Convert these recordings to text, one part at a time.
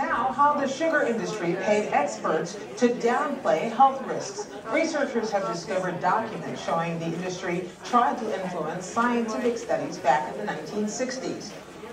Now, how the sugar industry paid experts to downplay health risks. Researchers have discovered documents showing the industry tried to influence scientific studies back in the 1960s.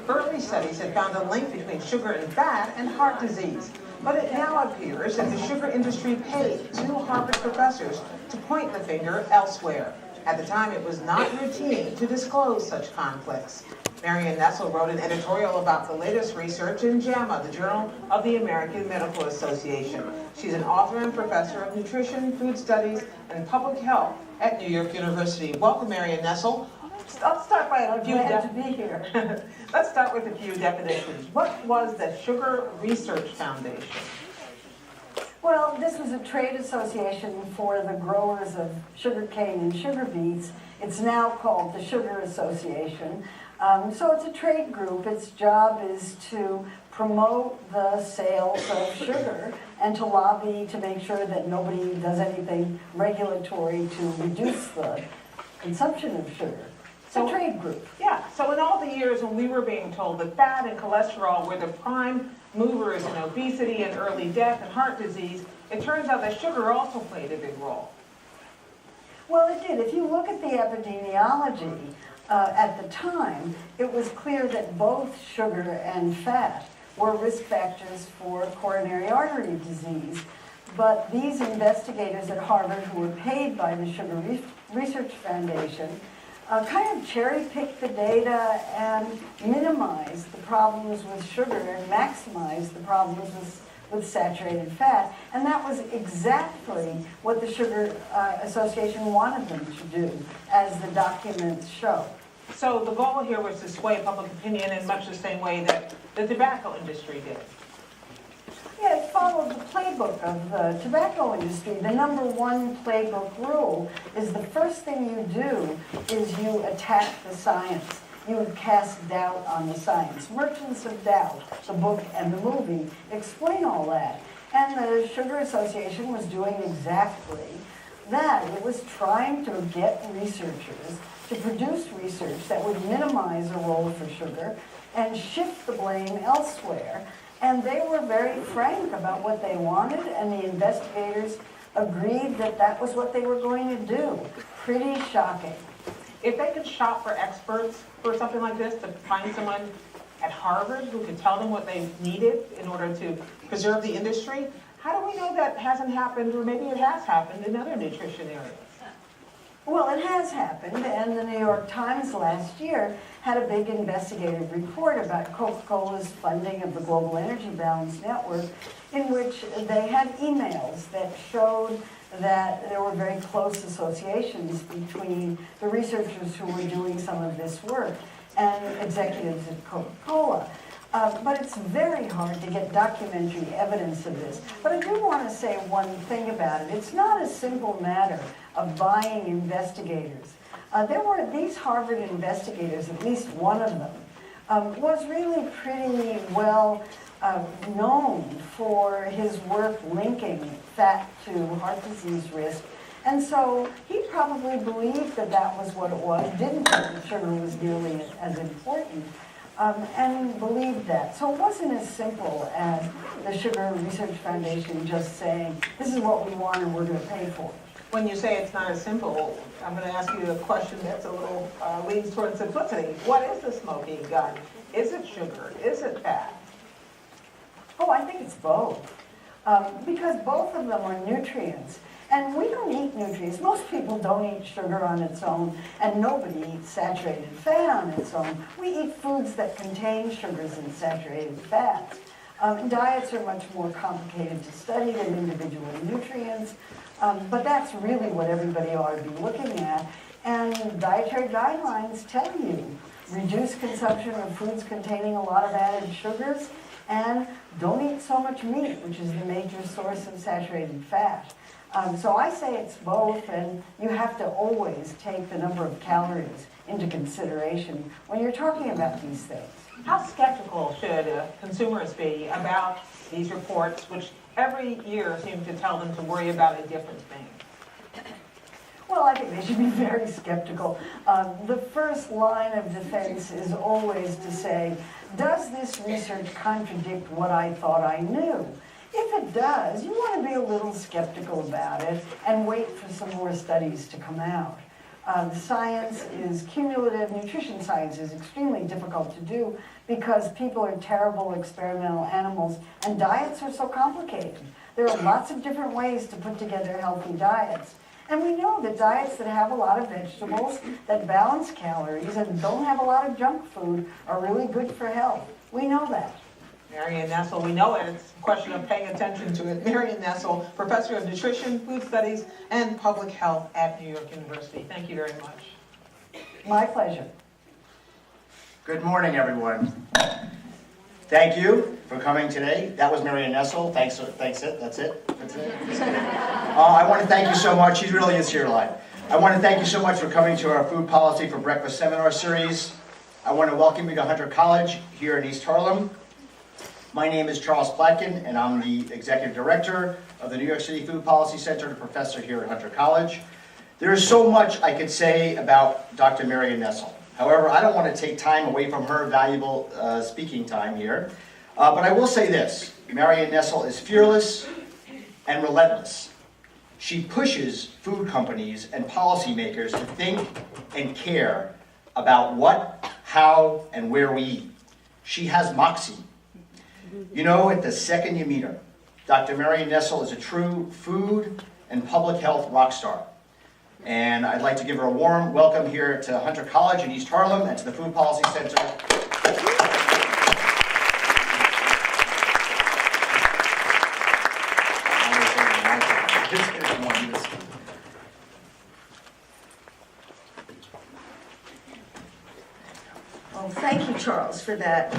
Early studies had found a link between sugar and fat and heart disease. But it now appears that the sugar industry paid two Harvard professors to point the finger elsewhere. At the time, it was not routine to disclose such conflicts. Marion Nestle wrote an editorial about the latest research in JAMA, the Journal of the American Medical Association. She's an author and professor of nutrition, food studies, and public health at New York University. Welcome, Marion Nestle. Let's start by a few Let's start with a few definitions. What was the Sugar Research Foundation? Well, this was a trade association for the growers of sugarcane and sugar beets. It's now called the Sugar Association. So it's a trade group. Its job is to promote the sales of sugar and to lobby to make sure that nobody does anything regulatory to reduce the consumption of sugar. It's a trade group. Yeah, so in all the years when we were being told that fat and cholesterol were the prime movers in obesity and early death and heart disease, it turns out that sugar also played a big role. Well, it did. If you look at the epidemiology at the time, it was clear that both sugar and fat were risk factors for coronary artery disease. But these investigators at Harvard who were paid by the Sugar Research Foundation kind of cherry-picked the data and minimized the problems with sugar and maximized the problems with saturated fat. And that was exactly what the Sugar Association wanted them to do, as the documents show. So the goal here was to sway public opinion in much the same way that the tobacco industry did. Yeah, it followed the playbook of the tobacco industry. The number one playbook rule is the first thing you do is you attack the science. You cast doubt on the science. Merchants of Doubt, the book and the movie, explain all that. And the Sugar Association was doing exactly that. It was trying to get researchers to produce research that would minimize a role for sugar and shift the blame elsewhere. And they were very frank about what they wanted, and the investigators agreed that that was what they were going to do. Pretty shocking. If they could shop for experts for something like this, to find someone at Harvard who could tell them what they needed in order to preserve the industry, how do we know that hasn't happened, or maybe it has happened in other nutrition areas? Well, it has happened, and the New York Times last year had a big investigative report about Coca-Cola's funding of the Global Energy Balance Network, in which they had emails that showed that there were very close associations between the researchers who were doing some of this work and executives at Coca-Cola. But it's very hard to get documentary evidence of this. But I do want to say one thing about it. It's not a simple matter of buying investigators. There were these Harvard investigators, at least one of them, was really pretty well known for his work linking fat to heart disease risk. And so he probably believed that that was what it was, didn't think that sugar was nearly as important, and believed that. So it wasn't as simple as the Sugar Research Foundation just saying, this is what we want and we're going to pay for it. When you say it's not as simple, I'm going to ask you a question that's a little leans towards simplicity. What is the smoking gun? Is it sugar? Is it fat? Oh, I think it's both. Because both of them are nutrients. And we don't eat nutrients. Most people don't eat sugar on its own, and nobody eats saturated fat on its own. We eat foods that contain sugars and saturated fats. Diets are much more complicated to study than individual nutrients, but that's really what everybody ought to be looking at. And dietary guidelines tell you, reduce consumption of foods containing a lot of added sugars, and don't eat so much meat, which is the major source of saturated fat. So I say it's both, and you have to always take the number of calories into consideration when you're talking about these things. How skeptical should consumers be about these reports, which every year seem to tell them to worry about a different thing? Well, I think they should be very skeptical. The first line of defense is always to say Does this research contradict what I thought I knew? If it does, you want to be a little skeptical about it and wait for some more studies to come out. The science is cumulative. Nutrition science is extremely difficult to do because people are terrible experimental animals and diets are so complicated. There are lots of different ways to put together healthy diets. And we know that diets that have a lot of vegetables, that balance calories, and don't have a lot of junk food are really good for health. We know that. Marion Nestle, we know it. It's a question of paying attention to it. Marion Nestle, Professor of Nutrition, Food Studies, and Public Health at New York University. Thank you very much. My pleasure. Good morning, everyone. Thank you for coming today. That was Marion Nestle. That's it. I want to thank you so much. She really is here live. I want to thank you so much for coming to our Food Policy for Breakfast seminar series. I want to welcome you to Hunter College here in East Harlem. My name is Charles Platkin, and I'm the Executive Director of the New York City Food Policy Center and a professor here at Hunter College. There is so much I could say about Dr. Marion Nestle. However, I don't want to take time away from her valuable speaking time here. But I will say this, Marion Nestle is fearless and relentless. She pushes food companies and policymakers to think and care about what, how, and where we eat. She has moxie. You know it the second you meet her. Dr. Marion Nestle is a true food and public health rock star. And I'd like to give her a warm welcome here to Hunter College in East Harlem and to the Food Policy Center. Well, thank you, Charles, for that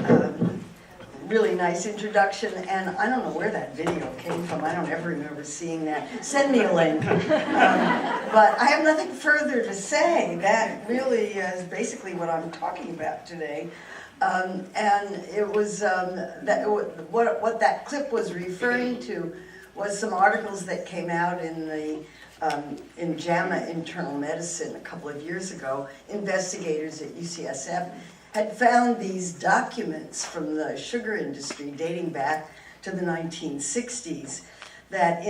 really nice introduction. And I don't know where that video came from. I don't ever remember seeing that. Send me a link. But I have nothing further to say. That really is basically what I'm talking about today. And it was what that clip was referring to was some articles that came out in the in JAMA Internal Medicine a couple of years ago. Investigators at UCSF had found these documents from the sugar industry dating back to the 1960s that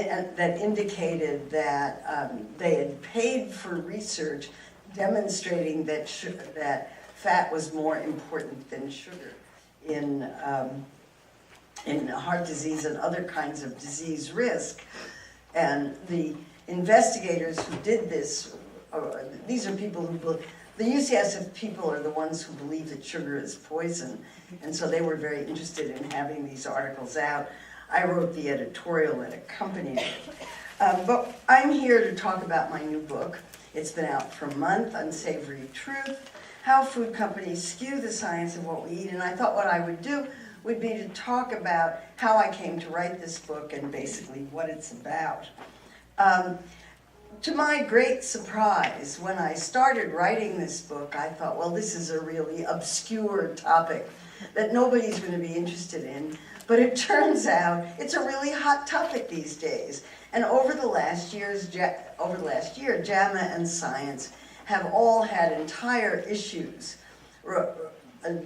indicated that they had paid for research demonstrating that fat was more important than sugar in heart disease and other kinds of disease risk. And the investigators who did this, these are people who the UCSF people are the ones who believe that sugar is poison, and so they were very interested in having these articles out. I wrote the editorial that accompanied it. But I'm here to talk about my new book. It's been out for a month, Unsavory Truth, How Food Companies Skew the Science of What We Eat. And I thought what I would do would be to talk about how I came to write this book and basically what it's about. To my great surprise, when I started writing this book, I thought, well, this is a really obscure topic that nobody's going to be interested in. But it turns out it's a really hot topic these days. And over the last year, JAMA and Science have all had entire issues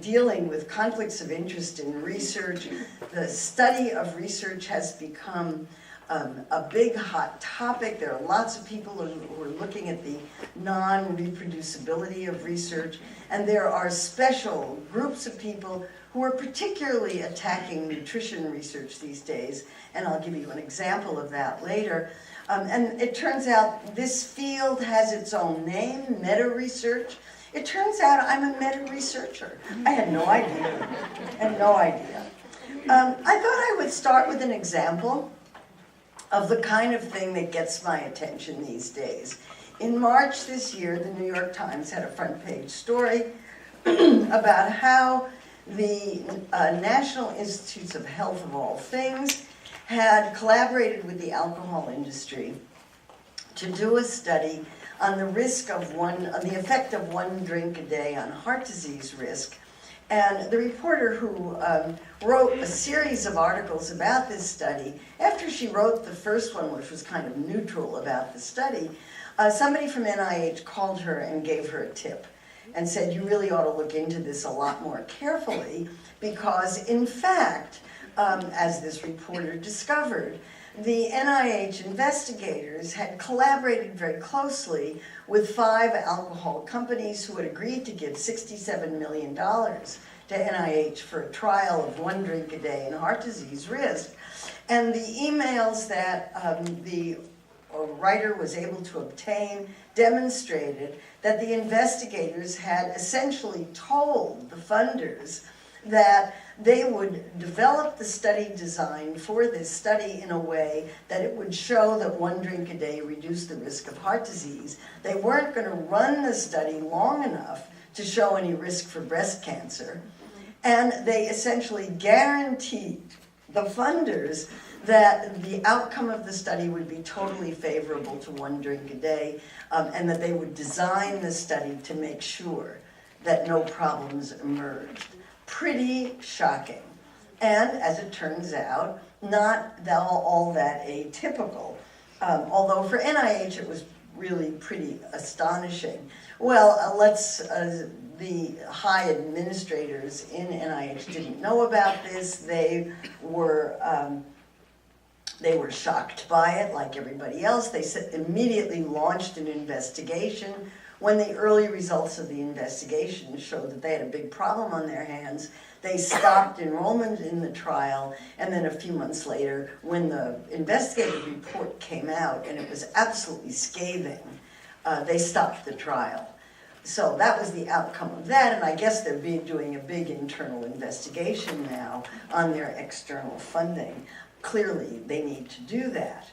dealing with conflicts of interest in research. The study of research has become a big hot topic. There are lots of people who are looking at the non-reproducibility of research, and there are special groups of people who are particularly attacking nutrition research these days, and I'll give you an example of that later. And it turns out this field has its own name, meta-research. It turns out I'm a meta-researcher. I had no idea. I thought I would start with an example of the kind of thing that gets my attention these days. In March this year, the New York Times had a front page story about how the National Institutes of Health, of all things, had collaborated with the alcohol industry to do a study on the effect of one drink a day on heart disease risk. And the reporter who wrote a series of articles about this study, after she wrote the first one, which was kind of neutral about the study, somebody from NIH called her and gave her a tip. and said, you really ought to look into this a lot more carefully, because in fact, as this reporter discovered, the NIH investigators had collaborated very closely with 5 alcohol companies who had agreed to give $67 million to NIH for a trial of 1 drink a day in heart disease risk. And the emails that the writer was able to obtain demonstrated that the investigators had essentially told the funders that they would develop the study design for this study in a way that it would show that 1 drink a day reduced the risk of heart disease. They weren't going to run the study long enough to show any risk for breast cancer. And they essentially guaranteed the funders that the outcome of the study would be totally favorable to 1 drink a day, and that they would design the study to make sure that no problems emerged. Pretty shocking. And as it turns out, not all that atypical. Although for NIH it was really pretty astonishing. Well, the high administrators in NIH didn't know about this. They were shocked by it, like everybody else. They immediately launched an investigation. When the early results of the investigation showed that they had a big problem on their hands, they stopped enrollment in the trial, and then a few months later, when the investigative report came out, and it was absolutely scathing, they stopped the trial. So that was the outcome of that, and I guess they're doing a big internal investigation now on their external funding. Clearly, they need to do that.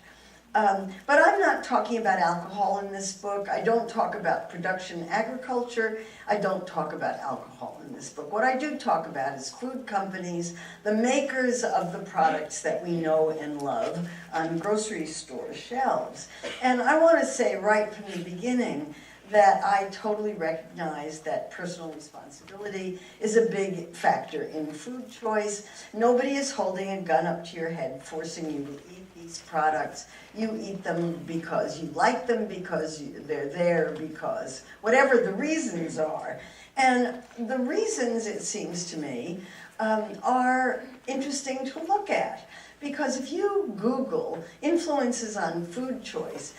But I'm not talking about alcohol in this book. I don't talk about production agriculture. I don't talk about alcohol in this book. What I do talk about is food companies, the makers of the products that we know and love on grocery store shelves. And I want to say right from the beginning that I totally recognize that personal responsibility is a big factor in food choice. Nobody is holding a gun up to your head forcing you to eat these products. You eat them because you like them, because they're there, because whatever the reasons are. And the reasons, it seems to me, are interesting to look at. Because if you Google influences on food choice,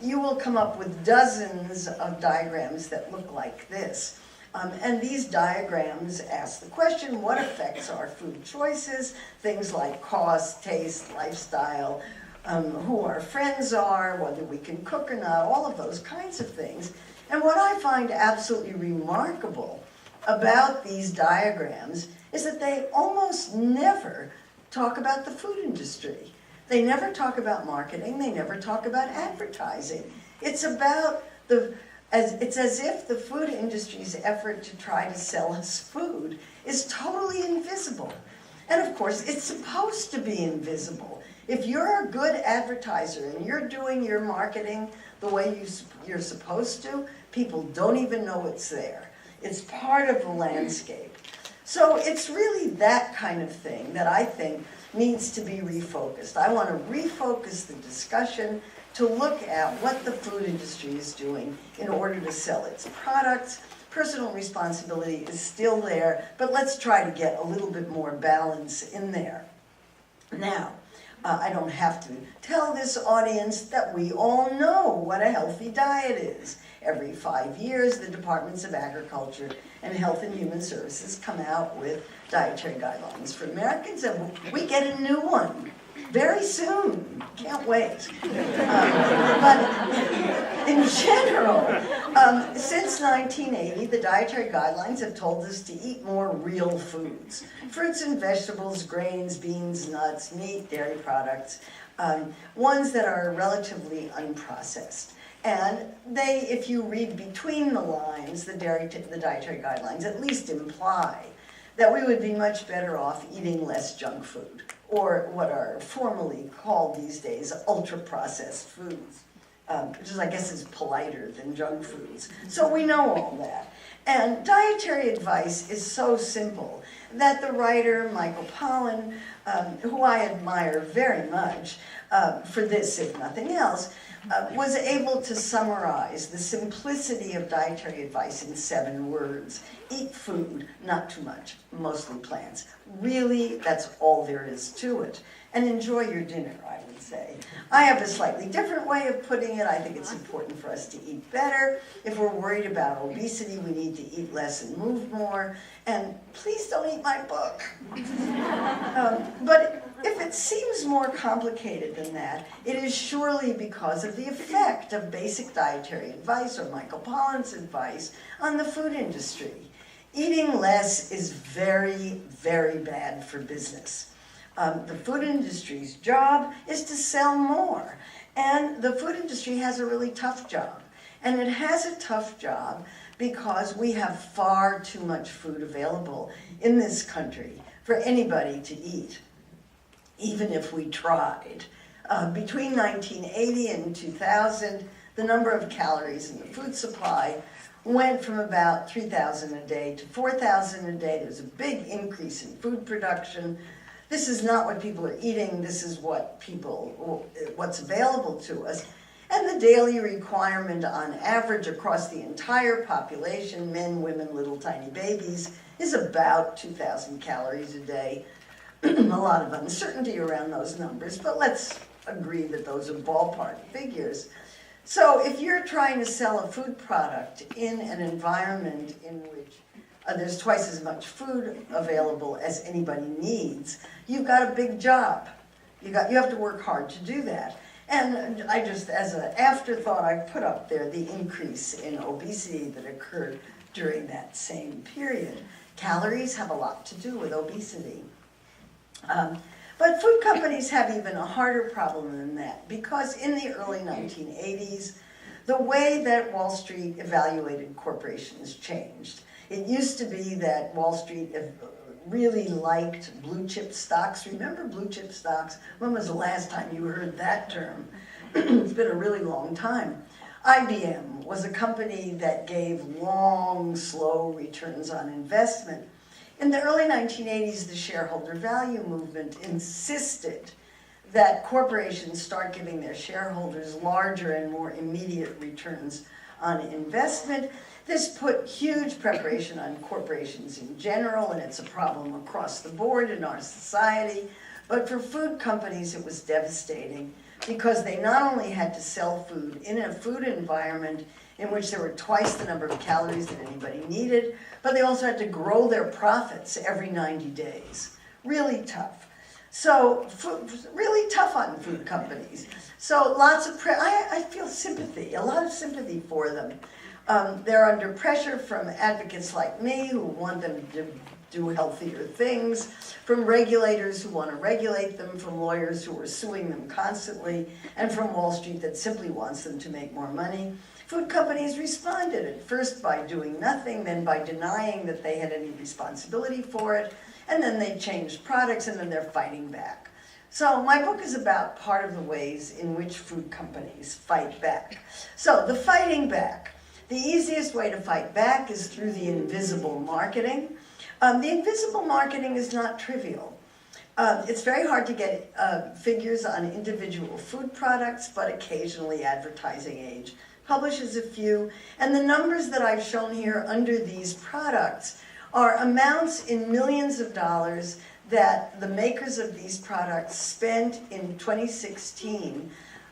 you will come up with dozens of diagrams that look like this. And these diagrams ask the question, what affects our food choices? Things like cost, taste, lifestyle, who our friends are, whether we can cook or not, all of those kinds of things. And what I find absolutely remarkable about these diagrams is that they almost never talk about the food industry. They never talk about marketing, they never talk about advertising. It's about it's as if the food industry's effort to try to sell us food is totally invisible. And of course, it's supposed to be invisible. If you're a good advertiser and you're doing your marketing the way you're supposed to, people don't even know it's there. It's part of the landscape. So it's really that kind of thing that I think needs to be refocused. I want to refocus the discussion to look at what the food industry is doing in order to sell its products. Personal responsibility is still there, but let's try to get a little bit more balance in there. Now, I don't have to tell this audience that we all know what a healthy diet is. Every 5 years, the Departments of Agriculture and Health and Human Services come out with dietary guidelines for Americans, and we get a new one very soon. Can't wait. But in general, since 1980, the dietary guidelines have told us to eat more real foods. Fruits and vegetables, grains, beans, nuts, meat, dairy products, ones that are relatively unprocessed. And they, if you read between the lines, the dietary guidelines at least imply that we would be much better off eating less junk food, or what are formally called these days ultra-processed foods, which is, I guess, is politer than junk foods. So we know all that. And dietary advice is so simple that the writer Michael Pollan, who I admire very much for this, if nothing else, was able to summarize the simplicity of dietary advice in 7 words. Eat food, not too much, mostly plants. Really, that's all there is to it. And enjoy your dinner, I would say. I have a slightly different way of putting it. I think it's important for us to eat better. If we're worried about obesity, we need to eat less and move more. And please don't eat my book. But if it seems more complicated than that, it is surely because of the effect of basic dietary advice, or Michael Pollan's advice, on the food industry. Eating less is very, very bad for business. The food industry's job is to sell more. And the food industry has a really tough job. And it has a tough job because we have far too much food available in this country for anybody to eat, even if we tried. Between 1980 and 2000, the number of calories in the food supply went from about 3,000 a day to 4,000 a day. There was a big increase in food production. This is not what people are eating, this is what's available to us. And the daily requirement on average across the entire population, men, women, little tiny babies, is about 2,000 calories a day. A lot of uncertainty around those numbers, but let's agree that those are ballpark figures. So if you're trying to sell a food product in an environment in which there's twice as much food available as anybody needs, you've got a big job. You have to work hard to do that. And I just, as an afterthought, I put up there the increase in obesity that occurred during that same period. Calories have a lot to do with obesity. But food companies have even a harder problem than that, because in the early 1980s, the way that Wall Street evaluated corporations changed. It used to be that Wall Street really liked blue chip stocks. Remember blue chip stocks? When was the last time you heard that term? It's been a really long time. IBM was a company that gave long, slow returns on investment. In the early 1980s, the shareholder value movement insisted that corporations start giving their shareholders larger and more immediate returns on investment. This put huge preparation on corporations in general, and it's a problem across the board in our society. But for food companies, it was devastating because they not only had to sell food in a food environment in which there were twice the number of calories that anybody needed, but they also had to grow their profits every 90 days. Really tough. So, really tough on food companies. So lots of, I feel sympathy, a lot of sympathy for them. They're under pressure from advocates like me who want them to do healthier things, from regulators who want to regulate them, from lawyers who are suing them constantly, and from Wall Street that simply wants them to make more money. Food companies responded at first by doing nothing, then by denying that they had any responsibility for it, and then they changed products, and then they're fighting back. So my book is about part of the ways in which food companies fight back. So the fighting back. The easiest way to fight back is through the invisible marketing. The invisible marketing is not trivial. It's very hard to get figures on individual food products, but occasionally Advertising Age publishes a few. And the numbers that I've shown here under these products are amounts in millions of dollars that the makers of these products spent in 2016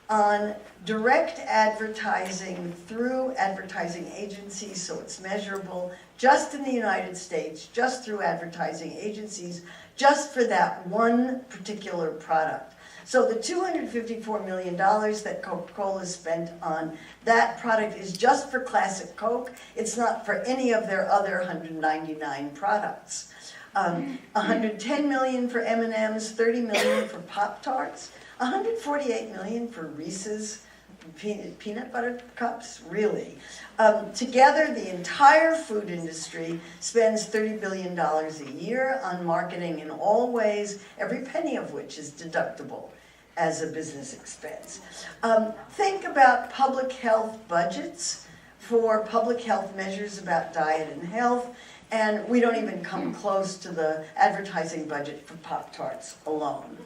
on direct advertising through advertising agencies, so it's measurable, just in the United States, just through advertising agencies, just for that one particular product. So the $254 million that Coca-Cola spent on that product is just for Classic Coke. It's not for any of their other 199 products. 110 million for M&Ms, 30 million for Pop-Tarts, 148 million for Reese's peanut butter cups, really. Together, the entire food industry spends $30 billion a year on marketing in all ways, every penny of which is deductible as a business expense. Think about public health budgets for public health measures about diet and health, And we don't even come close to the advertising budget for Pop-Tarts alone.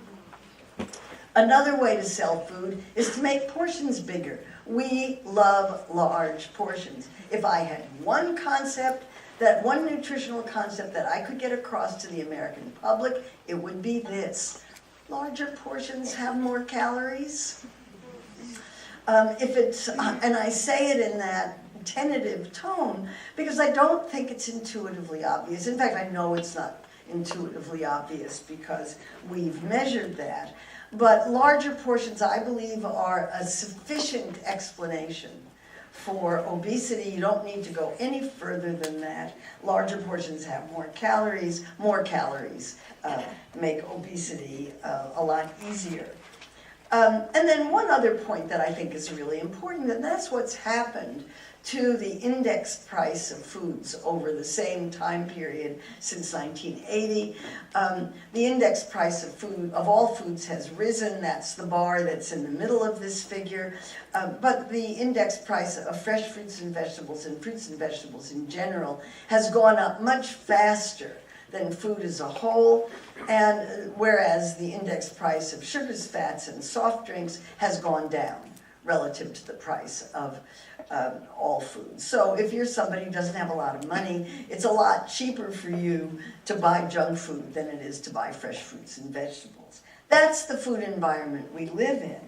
Another way to sell food is to make portions bigger. We love large portions. If I had one concept, that one nutritional concept that I could get across to the American public, it would be this. Larger portions have more calories. And I say it in that tentative tone because I don't think it's intuitively obvious. In fact, I know it's not intuitively obvious because we've measured that. But larger portions, I believe, are a sufficient explanation for obesity. You don't need to go any further than that. Larger portions have more calories. More calories make obesity a lot easier. And then one other point that I think is really important, and that's what's happened to the index price of foods over the same time period since 1980. The index price of all foods has risen. That's the bar that's in the middle of this figure. But the index price of fresh fruits and vegetables in general has gone up much faster than food as a whole, and whereas the index price of sugars, fats, and soft drinks has gone down relative to the price of all foods. So if you're somebody who doesn't have a lot of money, it's a lot cheaper for you to buy junk food than it is to buy fresh fruits and vegetables. That's the food environment we live in.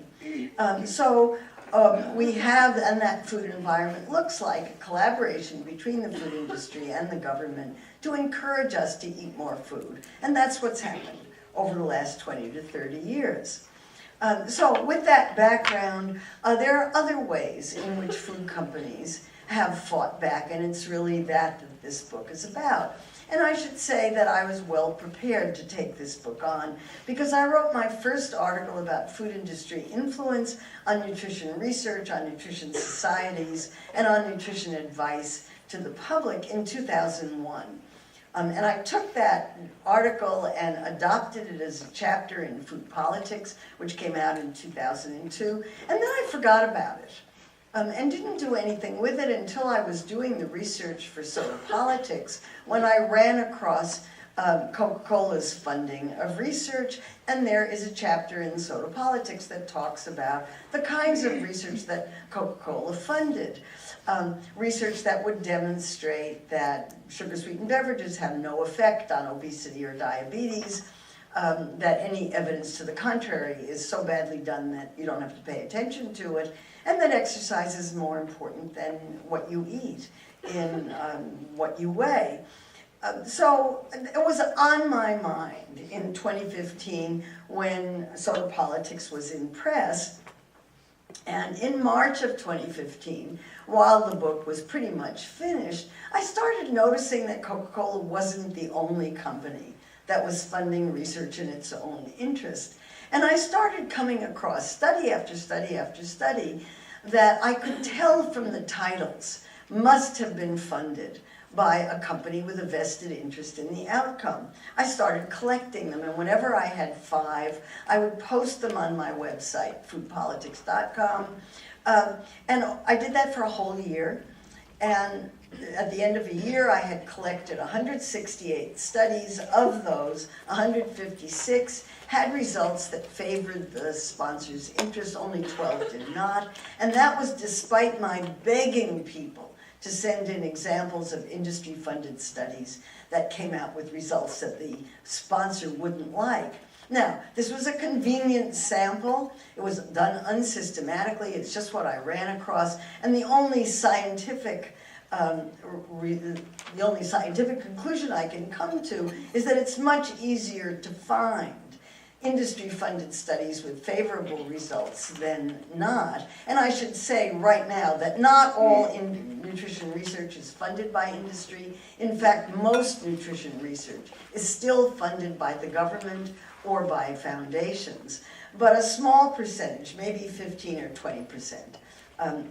We have, and that food environment looks like a collaboration between the food industry and the government to encourage us to eat more food. And that's what's happened over the last 20 to 30 years. So with that background, there are other ways in which food companies have fought back, and it's really that this book is about. And I should say that I was well prepared to take this book on because I wrote my first article about food industry influence on nutrition research, on nutrition societies, and on nutrition advice to the public in 2001. And I took that article and adopted it as a chapter in Food Politics, which came out in 2002, and then I forgot about it. And didn't do anything with it until I was doing the research for Soda Politics when I ran across Coca-Cola's funding of research, and there is a chapter in Soda Politics that talks about the kinds of research that Coca-Cola funded. Research that would demonstrate that sugar-sweetened beverages have no effect on obesity or diabetes, that any evidence to the contrary is so badly done that you don't have to pay attention to it, and that exercise is more important than what you eat in what you weigh. So it was on my mind in 2015 when Soda Politics was in press, and in March of 2015, while the book was pretty much finished, I started noticing that Coca-Cola wasn't the only company that was funding research in its own interest. And I started coming across study after study after study that I could tell from the titles must have been funded by a company with a vested interest in the outcome. I started collecting them, and whenever I had 5, I would post them on my website, foodpolitics.com. And I did that for a whole year, and at the end of a year, I had collected 168 studies. Of those, 156 had results that favored the sponsor's interest, only 12 did not, and that was despite my begging people to send in examples of industry-funded studies that came out with results that the sponsor wouldn't like. Now, this was a convenient sample. It was done unsystematically. It's just what I ran across. And the only scientific conclusion I can come to is that it's much easier to find industry-funded studies with favorable results than not. And I should say right now that not all nutrition research is funded by industry. In fact, most nutrition research is still funded by the government or by foundations. But a small percentage, maybe 15 or 20%,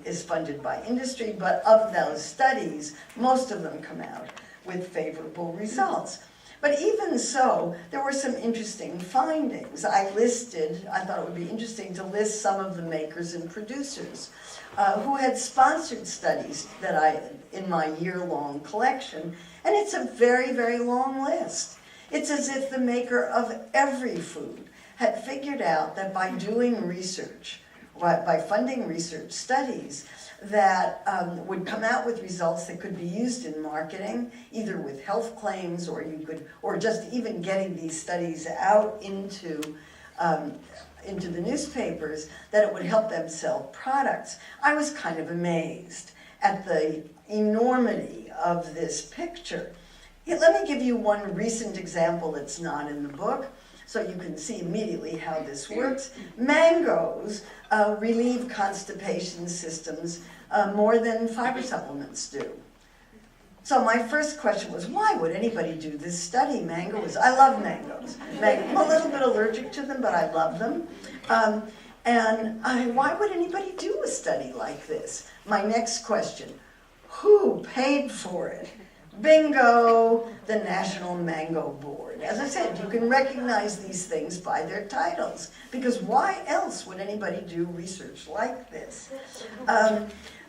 is funded by industry. But of those studies, most of them come out with favorable results. But even so, there were some interesting findings. I thought it would be interesting to list some of the makers and producers who had sponsored studies that in my year-long collection, And it's a very, very long list. It's as if the maker of every food had figured out that by doing research, by funding research studies that would come out with results that could be used in marketing, either with health claims or just even getting these studies out into the newspapers, that it would help them sell products. I was kind of amazed at the enormity of this picture. Let me give you one recent example that's not in the book, so you can see immediately how this works. Mangoes relieve constipation systems more than fiber supplements do. So my first question was, why would anybody do this study? I love mangoes. I'm a little bit allergic to them, but I love them. Why would anybody do a study like this? My next question, who paid for it? Bingo, the National Mango Board. As I said, you can recognize these things by their titles, because why else would anybody do research like this?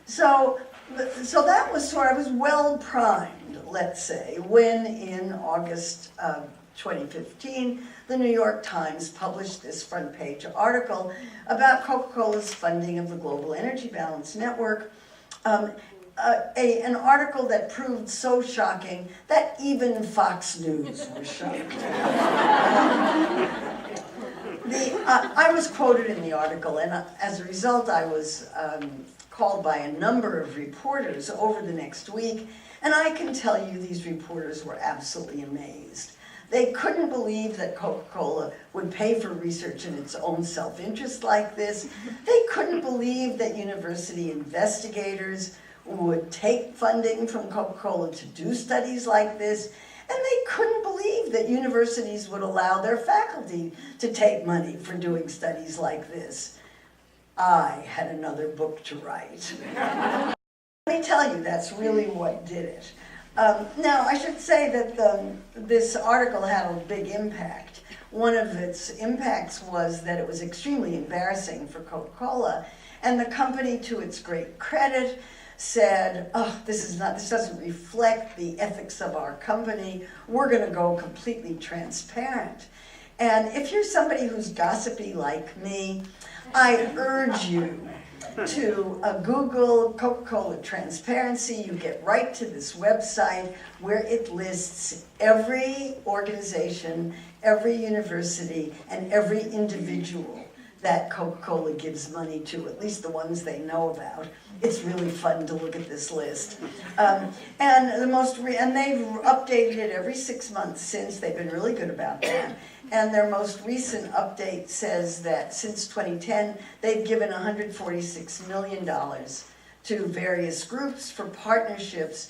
So that was I was well primed, let's say, when in August 2015, the New York Times published this front page article about Coca-Cola's funding of the Global Energy Balance Network. An article that proved so shocking that even Fox News was shocked. I was quoted in the article, and as a result, I was called by a number of reporters over the next week, and I can tell you these reporters were absolutely amazed. They couldn't believe that Coca-Cola would pay for research in its own self-interest like this. They couldn't believe that university investigators would take funding from Coca-Cola to do studies like this, and they couldn't believe that universities would allow their faculty to take money for doing studies like this. I had another book to write. Let me tell you, that's really what did it. Now, I should say that this article had a big impact. One of its impacts was that it was extremely embarrassing for Coca-Cola, and the company, to its great credit, said, oh, this doesn't reflect the ethics of our company. We're going to go completely transparent. And if you're somebody who's gossipy like me, I urge you to Google Coca-Cola transparency. You get right to this website where it lists every organization, every university, and every individual that Coca-Cola gives money to, at least the ones they know about. It's really fun to look at this list. And they've updated it every 6 months since. They've been really good about that. And their most recent update says that since 2010, they've given $146 million to various groups for partnerships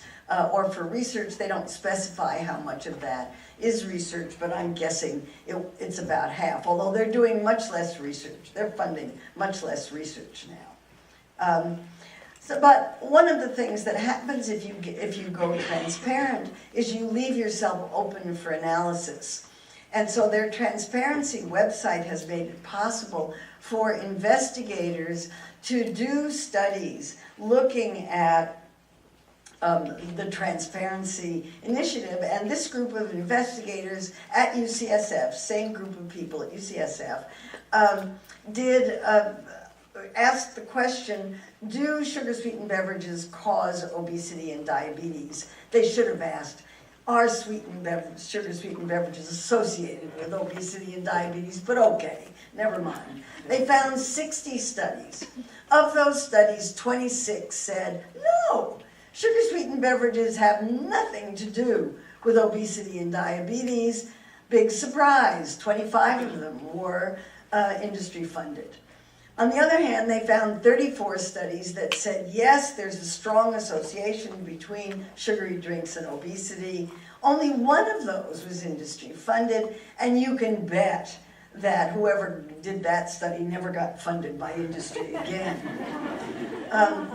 or for research. They don't specify how much of that is research, but I'm guessing it's about half, although they're doing much less research. They're funding much less research now. But one of the things that happens if you go transparent is you leave yourself open for analysis. And so their transparency website has made it possible for investigators to do studies looking at the Transparency Initiative, and this group of investigators at UCSF, same group of people at UCSF, did ask the question, do sugar-sweetened beverages cause obesity and diabetes? They should have asked, are sugar-sweetened beverages associated with obesity and diabetes? But okay, never mind. They found 60 studies. Of those studies, 26 said, no, sugar-sweetened beverages have nothing to do with obesity and diabetes. Big surprise, 25 of them were industry-funded. On the other hand, they found 34 studies that said, yes, there's a strong association between sugary drinks and obesity. Only one of those was industry-funded, and you can bet that whoever did that study never got funded by industry again.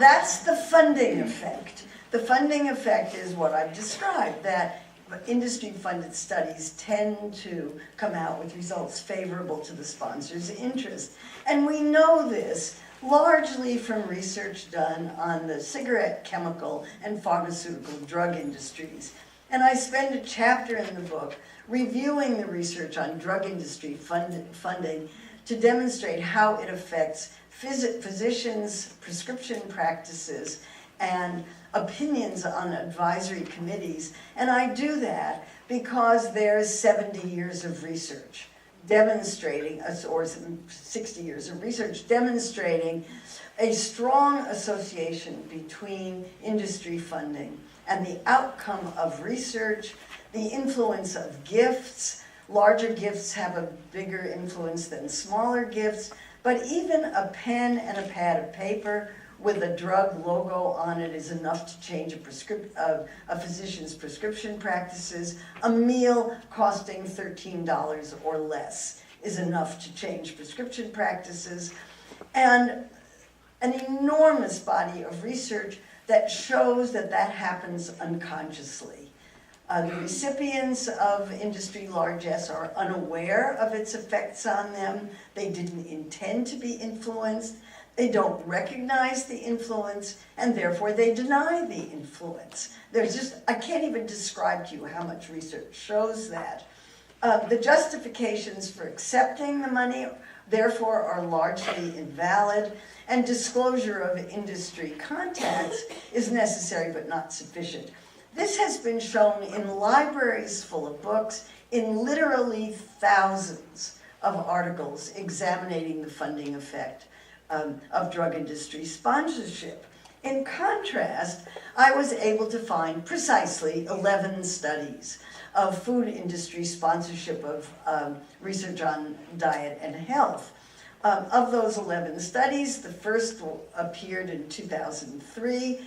That's the funding effect. The funding effect is what I've described, that industry-funded studies tend to come out with results favorable to the sponsor's interest. And we know this largely from research done on the cigarette, chemical, and pharmaceutical drug industries. And I spend a chapter in the book reviewing the research on drug industry funding to demonstrate how it affects physicians' prescription practices and opinions on advisory committees. And I do that because there's 70 years of research demonstrating, or 60 years of research demonstrating a strong association between industry funding and the outcome of research, the influence of gifts. Larger gifts have a bigger influence than smaller gifts, but even a pen and a pad of paper with a drug logo on it is enough to change a physician's prescription practices. A meal costing $13 or less is enough to change prescription practices. And an enormous body of research that shows that that happens unconsciously. The recipients of industry largesse are unaware of its effects on them. They didn't intend to be influenced. They don't recognize the influence, and therefore they deny the influence. I can't even describe to you how much research shows that. The justifications for accepting the money, therefore, are largely invalid, and disclosure of industry contacts is necessary but not sufficient. This has been shown in libraries full of books, in literally thousands of articles examining the funding effect of drug industry sponsorship. In contrast, I was able to find precisely 11 studies of food industry sponsorship of research on diet and health. Of those 11 studies, the first appeared in 2003,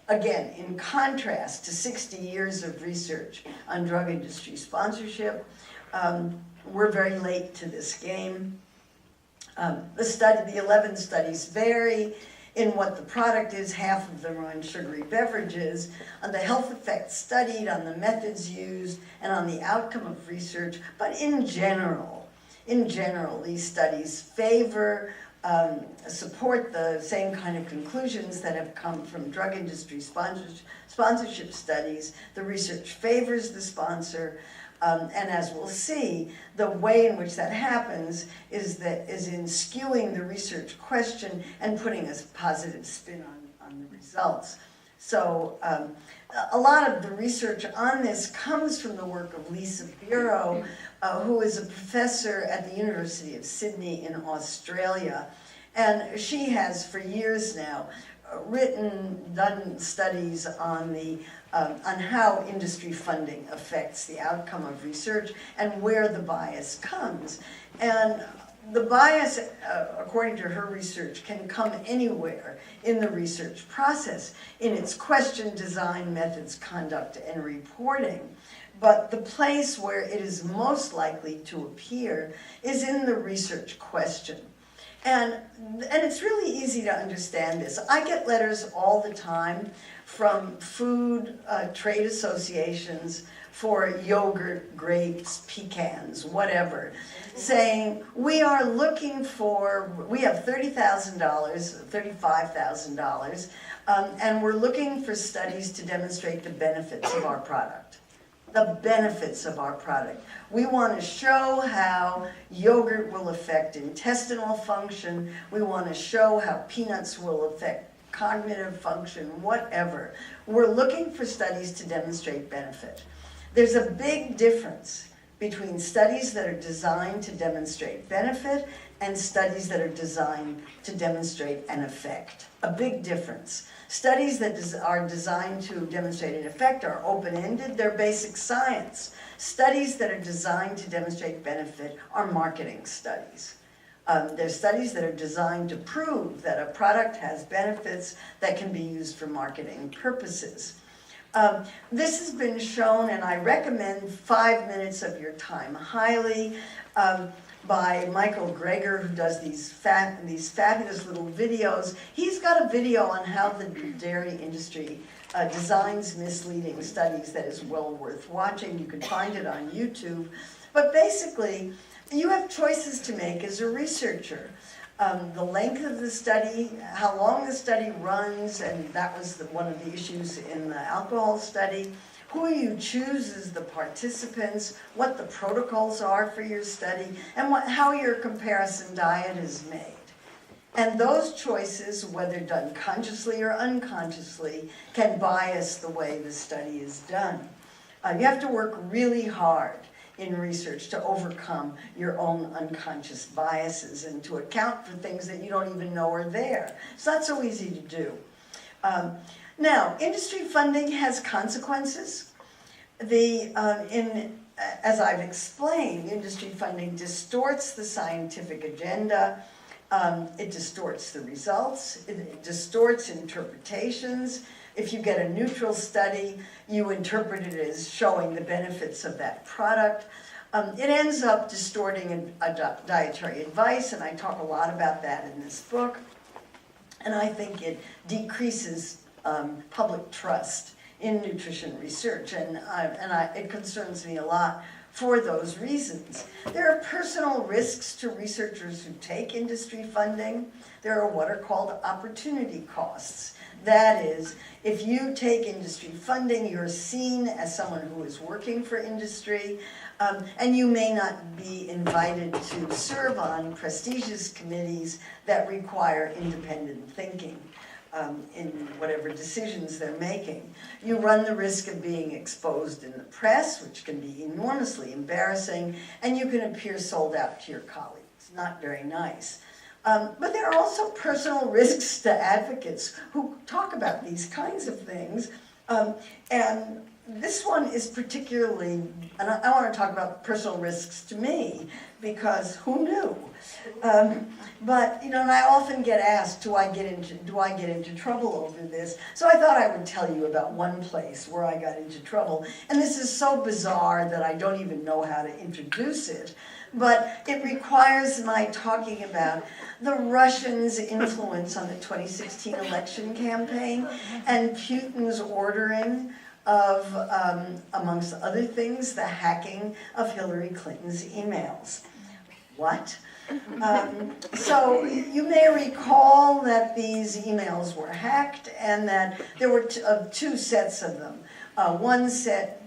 again, in contrast to 60 years of research on drug industry sponsorship. We're very late to this game. The 11 studies vary in what the product is. Half of them are on sugary beverages, on the health effects studied, on the methods used, and on the outcome of research. But in general, these studies support the same kind of conclusions that have come from drug industry sponsorship studies. The research favors the sponsor. And as we'll see, the way in which that happens is in skewing the research question and putting a positive spin on the results. So a lot of the research on this comes from the work of Lisa Bureau, who is a professor at the University of Sydney in Australia. And she has, for years now, done studies on how industry funding affects the outcome of research and where the bias comes. And the bias, according to her research, can come anywhere in the research process, in its question, design, methods, conduct, and reporting. But the place where it is most likely to appear is in the research question. And it's really easy to understand this. I get letters all the time from food trade associations for yogurt, grapes, pecans, whatever, saying, we have $30,000, $35,000, and we're looking for studies to demonstrate the benefits of our product. The benefits of our product. We want to show how yogurt will affect intestinal function. We want to show how peanuts will affect cognitive function, whatever. We're looking for studies to demonstrate benefit. There's a big difference between studies that are designed to demonstrate benefit and studies that are designed to demonstrate an effect. A big difference. Studies that are designed to demonstrate an effect are open-ended, they're basic science. Studies that are designed to demonstrate benefit are marketing studies. They're studies that are designed to prove that a product has benefits that can be used for marketing purposes. This has been shown, and I recommend 5 minutes of your time highly, by Michael Greger, who does these fabulous little videos. He's got a video on how the dairy industry designs misleading studies that is well worth watching. You can find it on YouTube. But basically, you have choices to make as a researcher. The length of the study, how long the study runs, and that was one of the issues in the alcohol study. who you choose as the participants, what the protocols are for your study, and how your comparison diet is made. And those choices, whether done consciously or unconsciously, can bias the way the study is done. You have to work really hard in research to overcome your own unconscious biases and to account for things that you don't even know are there. It's not so easy to do. Now, industry funding has consequences. As I've explained, industry funding distorts the scientific agenda. It distorts the results. It distorts interpretations. If you get a neutral study, you interpret it as showing the benefits of that product. It ends up distorting dietary advice, and I talk a lot about that in this book. And I think it decreases public trust in nutrition research, and it concerns me a lot for those reasons. There are personal risks to researchers who take industry funding. There are what are called opportunity costs. That is, if you take industry funding, you're seen as someone who is working for industry, and you may not be invited to serve on prestigious committees that require independent thinking in whatever decisions they're making. You run the risk of being exposed in the press, which can be enormously embarrassing, and you can appear sold out to your colleagues. Not very nice. But there are also personal risks to advocates who talk about these kinds of things. And this one is particularly, and I want to talk about personal risks to me, because who knew? But and I often get asked, do I get into trouble over this? So I thought I would tell you about one place where I got into trouble. And this is so bizarre that I don't even know how to introduce it. But it requires my talking about the Russians' influence on the 2016 election campaign and Putin's ordering of, amongst other things, the hacking of Hillary Clinton's emails. What? So you may recall that these emails were hacked and that there were two sets of them. One set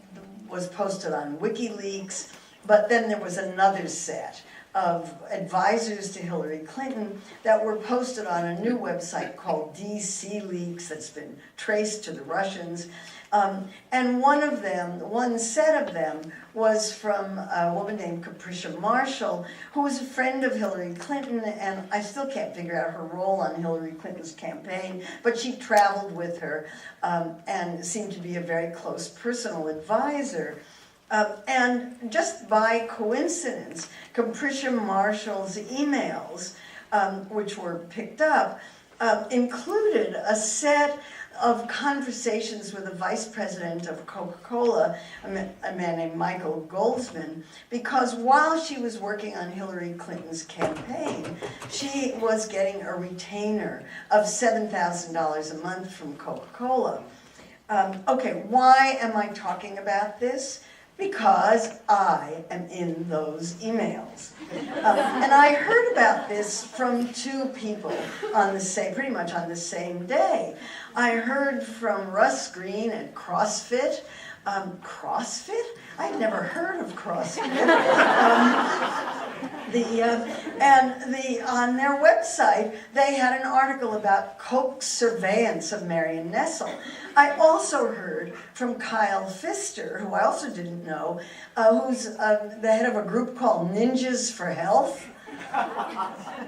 was posted on WikiLeaks, but then there was another set of advisors to Hillary Clinton that were posted on a new website called DC Leaks that's been traced to the Russians. And one set of them was from a woman named Capricia Marshall, who was a friend of Hillary Clinton, and I still can't figure out her role on Hillary Clinton's campaign, but she traveled with her and seemed to be a very close personal advisor. And just by coincidence, Capricia Marshall's emails, which were picked up, included a set of conversations with the vice president of Coca-Cola, a man named Michael Goldsman, because while she was working on Hillary Clinton's campaign, she was getting a retainer of $7,000 a month from Coca-Cola. Okay, why am I talking about this? Because I am in those emails. And I heard about this from two people pretty much on the same day. I heard from Russ Green at CrossFit. CrossFit? I'd never heard of CrossFit. On their website, they had an article about Coke's surveillance of Marion Nestle. I also heard from Kyle Pfister, who I also didn't know, who's the head of a group called Ninjas for Health.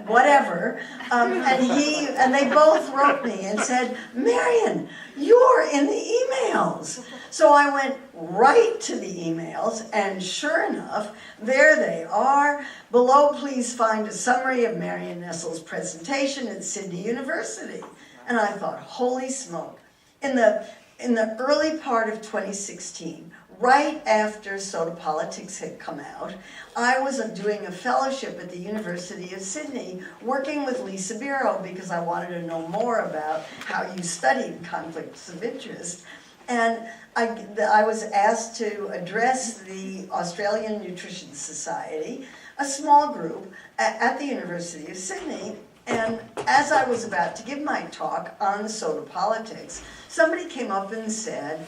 Whatever, and they both wrote me and said, Marion, you're in the emails. So I went right to the emails, and sure enough, there they are. Below, please find a summary of Marion Nestle's presentation at Sydney University. And I thought, holy smoke. In the early part of 2016, right after Soda Politics had come out, I was doing a fellowship at the University of Sydney, working with Lisa Biro because I wanted to know more about how you studied conflicts of interest. And I was asked to address the Australian Nutrition Society, a small group at the University of Sydney. And as I was about to give my talk on soda politics, somebody came up and said,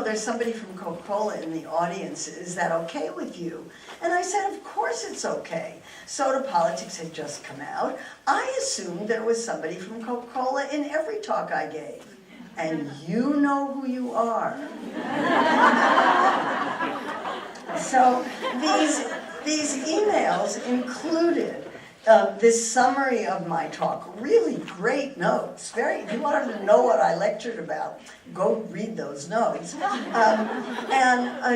there's somebody from Coca-Cola in the audience. Is that okay with you? And I said, of course it's okay. Soda Politics had just come out. I assumed there was somebody from Coca-Cola in every talk I gave. And you know who you are. So these emails included this summary of my talk, really great notes. If you wanted to know what I lectured about, go read those notes.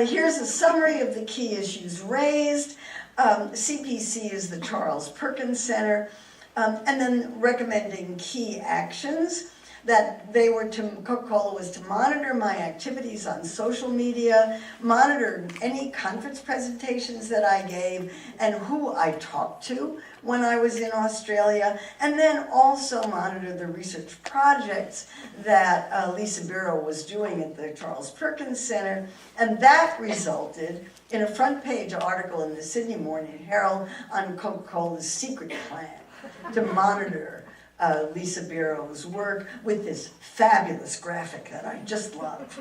Here's a summary of the key issues raised. CPC is the Charles Perkins Center, and then recommending key actions. That Coca-Cola was to monitor my activities on social media, monitor any conference presentations that I gave, and who I talked to when I was in Australia, and then also monitor the research projects that Lisa Biro was doing at the Charles Perkins Center, and that resulted in a front page article in the Sydney Morning Herald on Coca-Cola's secret plan to monitor Lisa Biro's work with this fabulous graphic that I just love.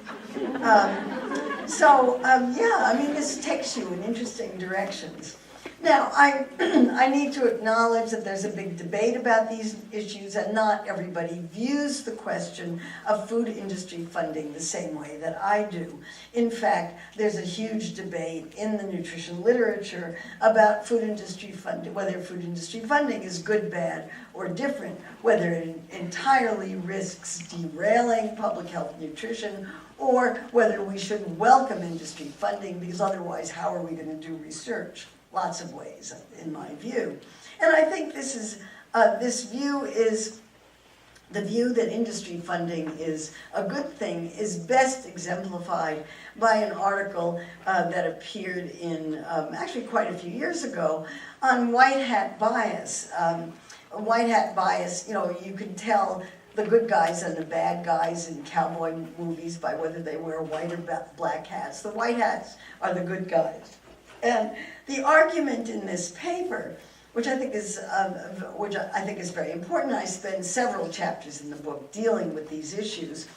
This takes you in interesting directions. Now, I need to acknowledge that there's a big debate about these issues, and not everybody views the question of food industry funding the same way that I do. In fact, there's a huge debate in the nutrition literature about food industry funding, whether food industry funding is good, bad, or different, whether it entirely risks derailing public health nutrition, or whether we should welcome industry funding, because otherwise, how are we going to do research? Lots of ways, in my view. And I think this view is the view that industry funding is a good thing, is best exemplified by an article that appeared in, actually quite a few years ago, on white hat bias. White hat bias, you can tell the good guys and the bad guys in cowboy movies by whether they wear white or black hats. The white hats are the good guys. And the argument in this paper, which I think is very important, I spend several chapters in the book dealing with these issues,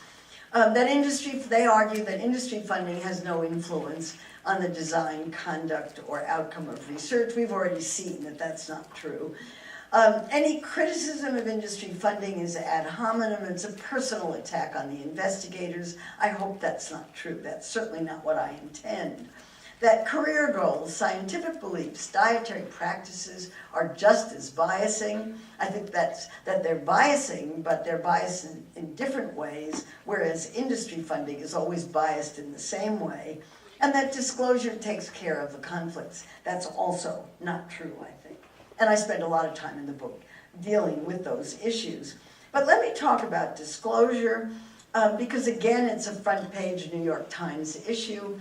they argue that industry funding has no influence on the design, conduct, or outcome of research. We've already seen that that's not true. Any criticism of industry funding is ad hominem. It's a personal attack on the investigators. I hope that's not true. That's certainly not what I intend. That career goals, scientific beliefs, dietary practices are just as biasing. I think that they're biasing, but they're biased in different ways, whereas industry funding is always biased in the same way. And that disclosure takes care of the conflicts. That's also not true, I think. And I spend a lot of time in the book dealing with those issues. But let me talk about disclosure, because again, it's a front page New York Times issue.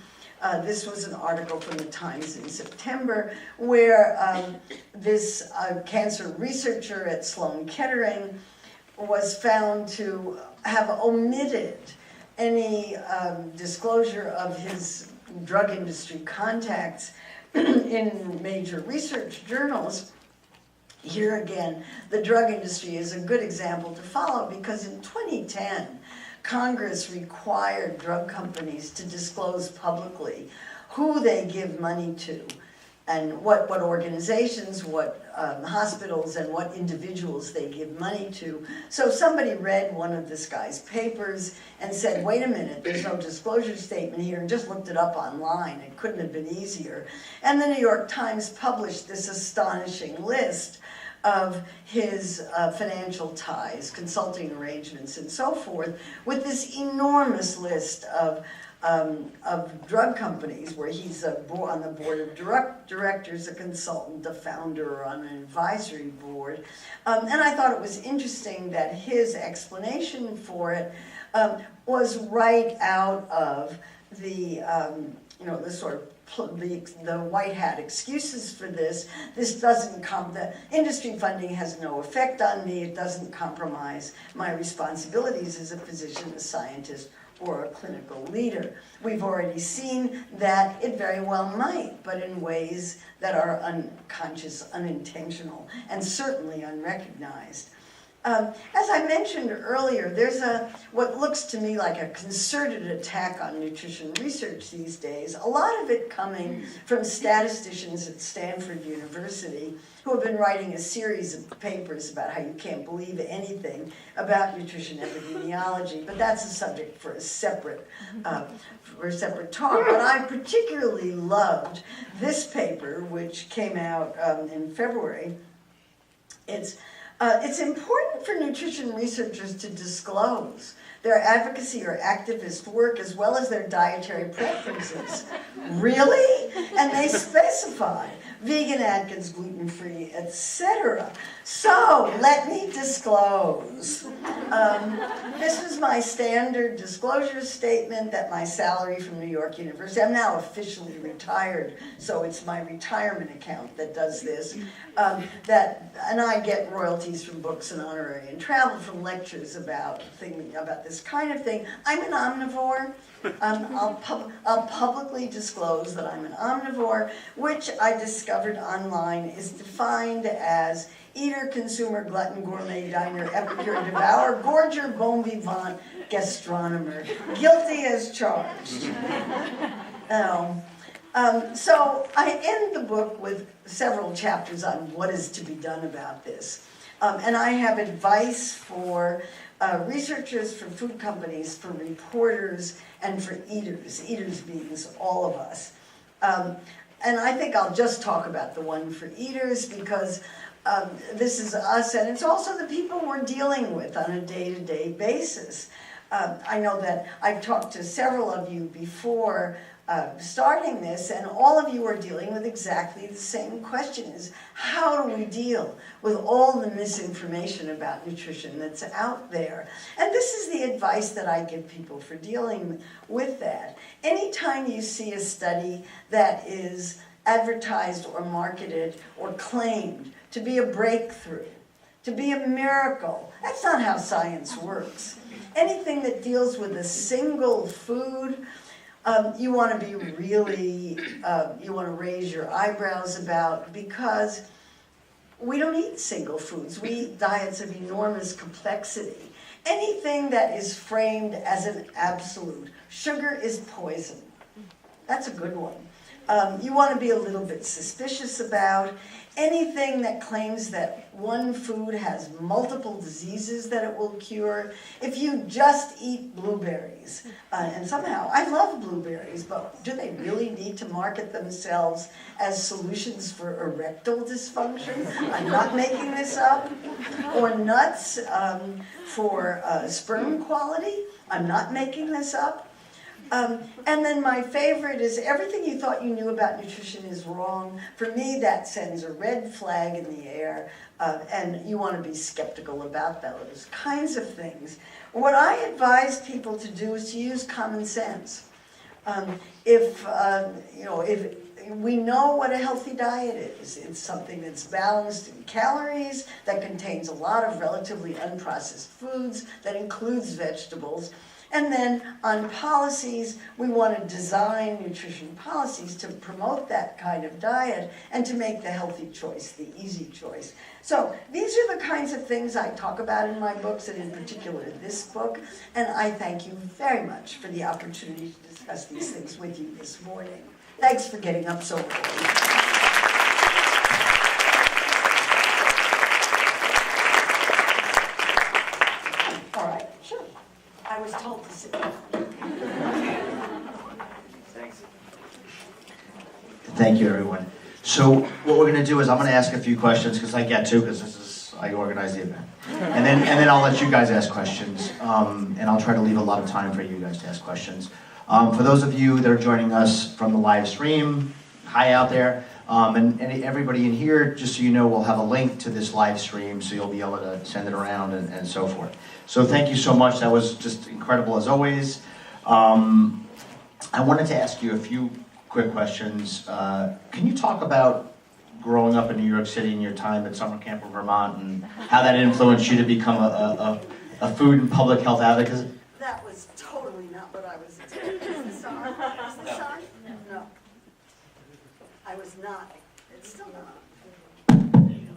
This was an article from the Times in September where this cancer researcher at Sloan Kettering was found to have omitted any disclosure of his drug industry contacts in major research journals. Here again, the drug industry is a good example to follow because in 2010, Congress required drug companies to disclose publicly who they give money to and what organizations, what hospitals, and what individuals they give money to. So somebody read one of this guy's papers and said, wait a minute, there's no disclosure statement here, and just looked it up online. It couldn't have been easier. And the New York Times published this astonishing list of his financial ties, consulting arrangements, and so forth, with this enormous list of drug companies where he's on the board of directors, a consultant, a founder, or on an advisory board. And I thought it was interesting that his explanation for it was right out of the the white hat excuses for this. This doesn't the industry funding has no effect on me. It doesn't compromise my responsibilities as a physician, a scientist, or a clinical leader. We've already seen that it very well might, but in ways that are unconscious, unintentional, and certainly unrecognized. As I mentioned earlier, there's what looks to me like a concerted attack on nutrition research these days, a lot of it coming from statisticians at Stanford University who have been writing a series of papers about how you can't believe anything about nutrition epidemiology, but that's a subject for a separate talk. But I particularly loved this paper, which came out in February. It's important for nutrition researchers to disclose their advocacy or activist work as well as their dietary preferences. Really? And they specify vegan, Atkins, gluten-free, etc. So, let me disclose. This is my standard disclosure statement that my salary from New York University, I'm now officially retired, so it's my retirement account that does this, and I get royalties from books and honorary and travel from lectures about this kind of thing. I'm an omnivore. I'll publicly disclose that I'm an omnivore, which I discovered online is defined as eater, consumer, glutton, gourmet, diner, epicure, devourer, gorger, bon vivant, gastronomer, guilty as charged. So I end the book with several chapters on what is to be done about this. And I have advice for researchers, for food companies, for reporters, and for eaters being all of us. And I think I'll just talk about the one for eaters because this is us, and it's also the people we're dealing with on a day-to-day basis. I know that I've talked to several of you before starting this, and all of you are dealing with exactly the same question: is how do we deal with all the misinformation about nutrition that's out there? And this is the advice that I give people for dealing with that. Anytime you see a study that is advertised or marketed or claimed to be a breakthrough, to be a miracle, that's not how science works. Anything that deals with a single food, you want to be really, you want to raise your eyebrows about, because we don't eat single foods. We eat diets of enormous complexity. Anything that is framed as an absolute, sugar is poison. That's a good one. You want to be a little bit suspicious about anything that claims that one food has multiple diseases that it will cure. If you just eat blueberries, and somehow, I love blueberries, but do they really need to market themselves as solutions for erectile dysfunction? I'm not making this up. Or nuts for sperm quality? I'm not making this up. And then my favorite is everything you thought you knew about nutrition is wrong. For me, that sends a red flag in the air, and you want to be skeptical about those kinds of things. What I advise people to do is to use common sense. If we know what a healthy diet is, it's something that's balanced in calories, that contains a lot of relatively unprocessed foods, that includes vegetables. And then on policies, we want to design nutrition policies to promote that kind of diet and to make the healthy choice, the easy choice. So these are the kinds of things I talk about in my books, and in particular this book. And I thank you very much for the opportunity to discuss these things with you this morning. Thanks for getting up so early. I was told to sit down. Thanks. Thank you, everyone. So what we're going to do is I'm going to ask a few questions because I get to, because I organize the event, and then I'll let you guys ask questions, and I'll try to leave a lot of time for you guys to ask questions. For those of you that are joining us from the live stream, hi out there, and everybody in here, just so you know, we'll have a link to this live stream, so you'll be able to send it around and so forth. So thank you so much. That was just incredible as always. I wanted to ask you a few quick questions. Can you talk about growing up in New York City and your time at summer camp in Vermont and how that influenced you to become a food and public health advocate? That was totally not what I was expecting. Is this on? Is this on? No. I was not. It's still not.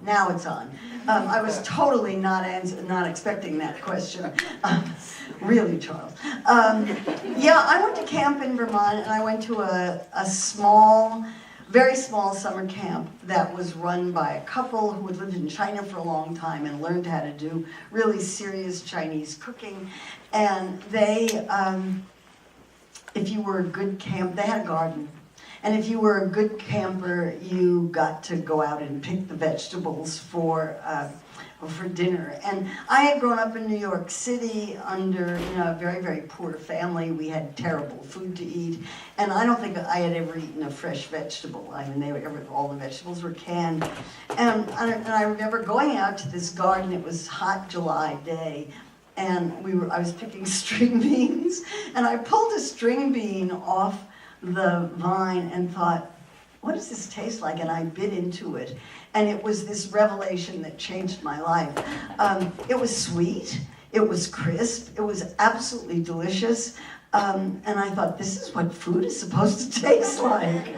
Now it's on. I was totally not expecting that question. Really, Charles. Yeah, I went to camp in Vermont, and I went to a small, very small summer camp that was run by a couple who had lived in China for a long time and learned how to do really serious Chinese cooking. And they, if you were a good camp, they had a garden. And if you were a good camper, you got to go out and pick the vegetables for dinner. And I had grown up in New York City under a very, very poor family. We had terrible food to eat. And I don't think I had ever eaten a fresh vegetable. I mean, all the vegetables were canned. And I remember going out to this garden. It was a hot July day. And I was picking string beans. And I pulled a string bean off the vine and thought, what does this taste like? And I bit into it. And it was this revelation that changed my life. It was sweet, it was crisp, it was absolutely delicious. And I thought, this is what food is supposed to taste like.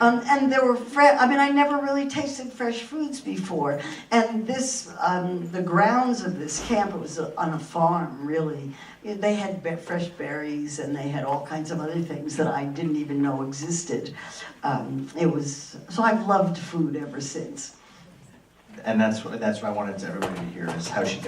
And there were I never really tasted fresh foods before. And the grounds of this camp, it was on a farm, really. They had fresh berries, and they had all kinds of other things that I didn't even know existed. So I've loved food ever since. And that's what I wanted everybody to hear, is how she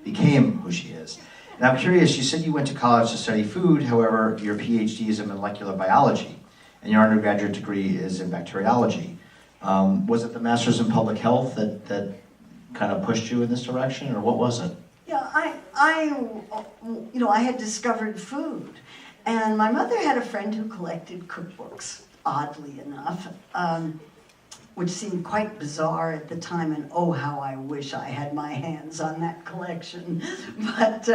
became who she is. And I'm curious, you said you went to college to study food, however, your PhD is in molecular biology, and your undergraduate degree is in bacteriology. Was it the Master's in Public Health that kind of pushed you in this direction, or what was it? Yeah, I had discovered food, and my mother had a friend who collected cookbooks, oddly enough, which seemed quite bizarre at the time, and oh, how I wish I had my hands on that collection. But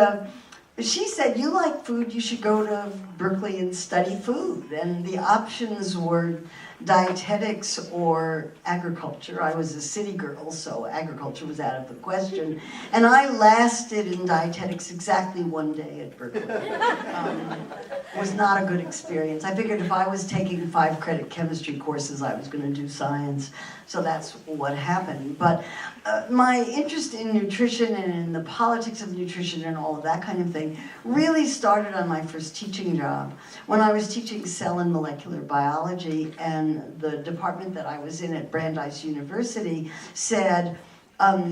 she said, you like food, you should go to Berkeley and study food. And the options were dietetics or agriculture. I was a city girl, so agriculture was out of the question. And I lasted in dietetics exactly one day at Berkeley. It was not a good experience. I figured if I was taking 5-credit chemistry courses, I was going to do science. So that's what happened. But my interest in nutrition and in the politics of nutrition and all of that kind of thing really started on my first teaching job, when I was teaching cell and molecular biology, and the department that I was in at Brandeis University said,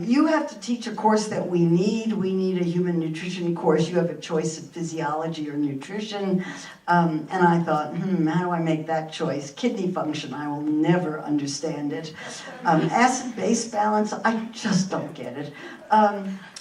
you have to teach a course that we need. We need a human nutrition course. You have a choice of physiology or nutrition. And I thought, how do I make that choice? Kidney function, I will never understand it. Acid-base balance, I just don't get it.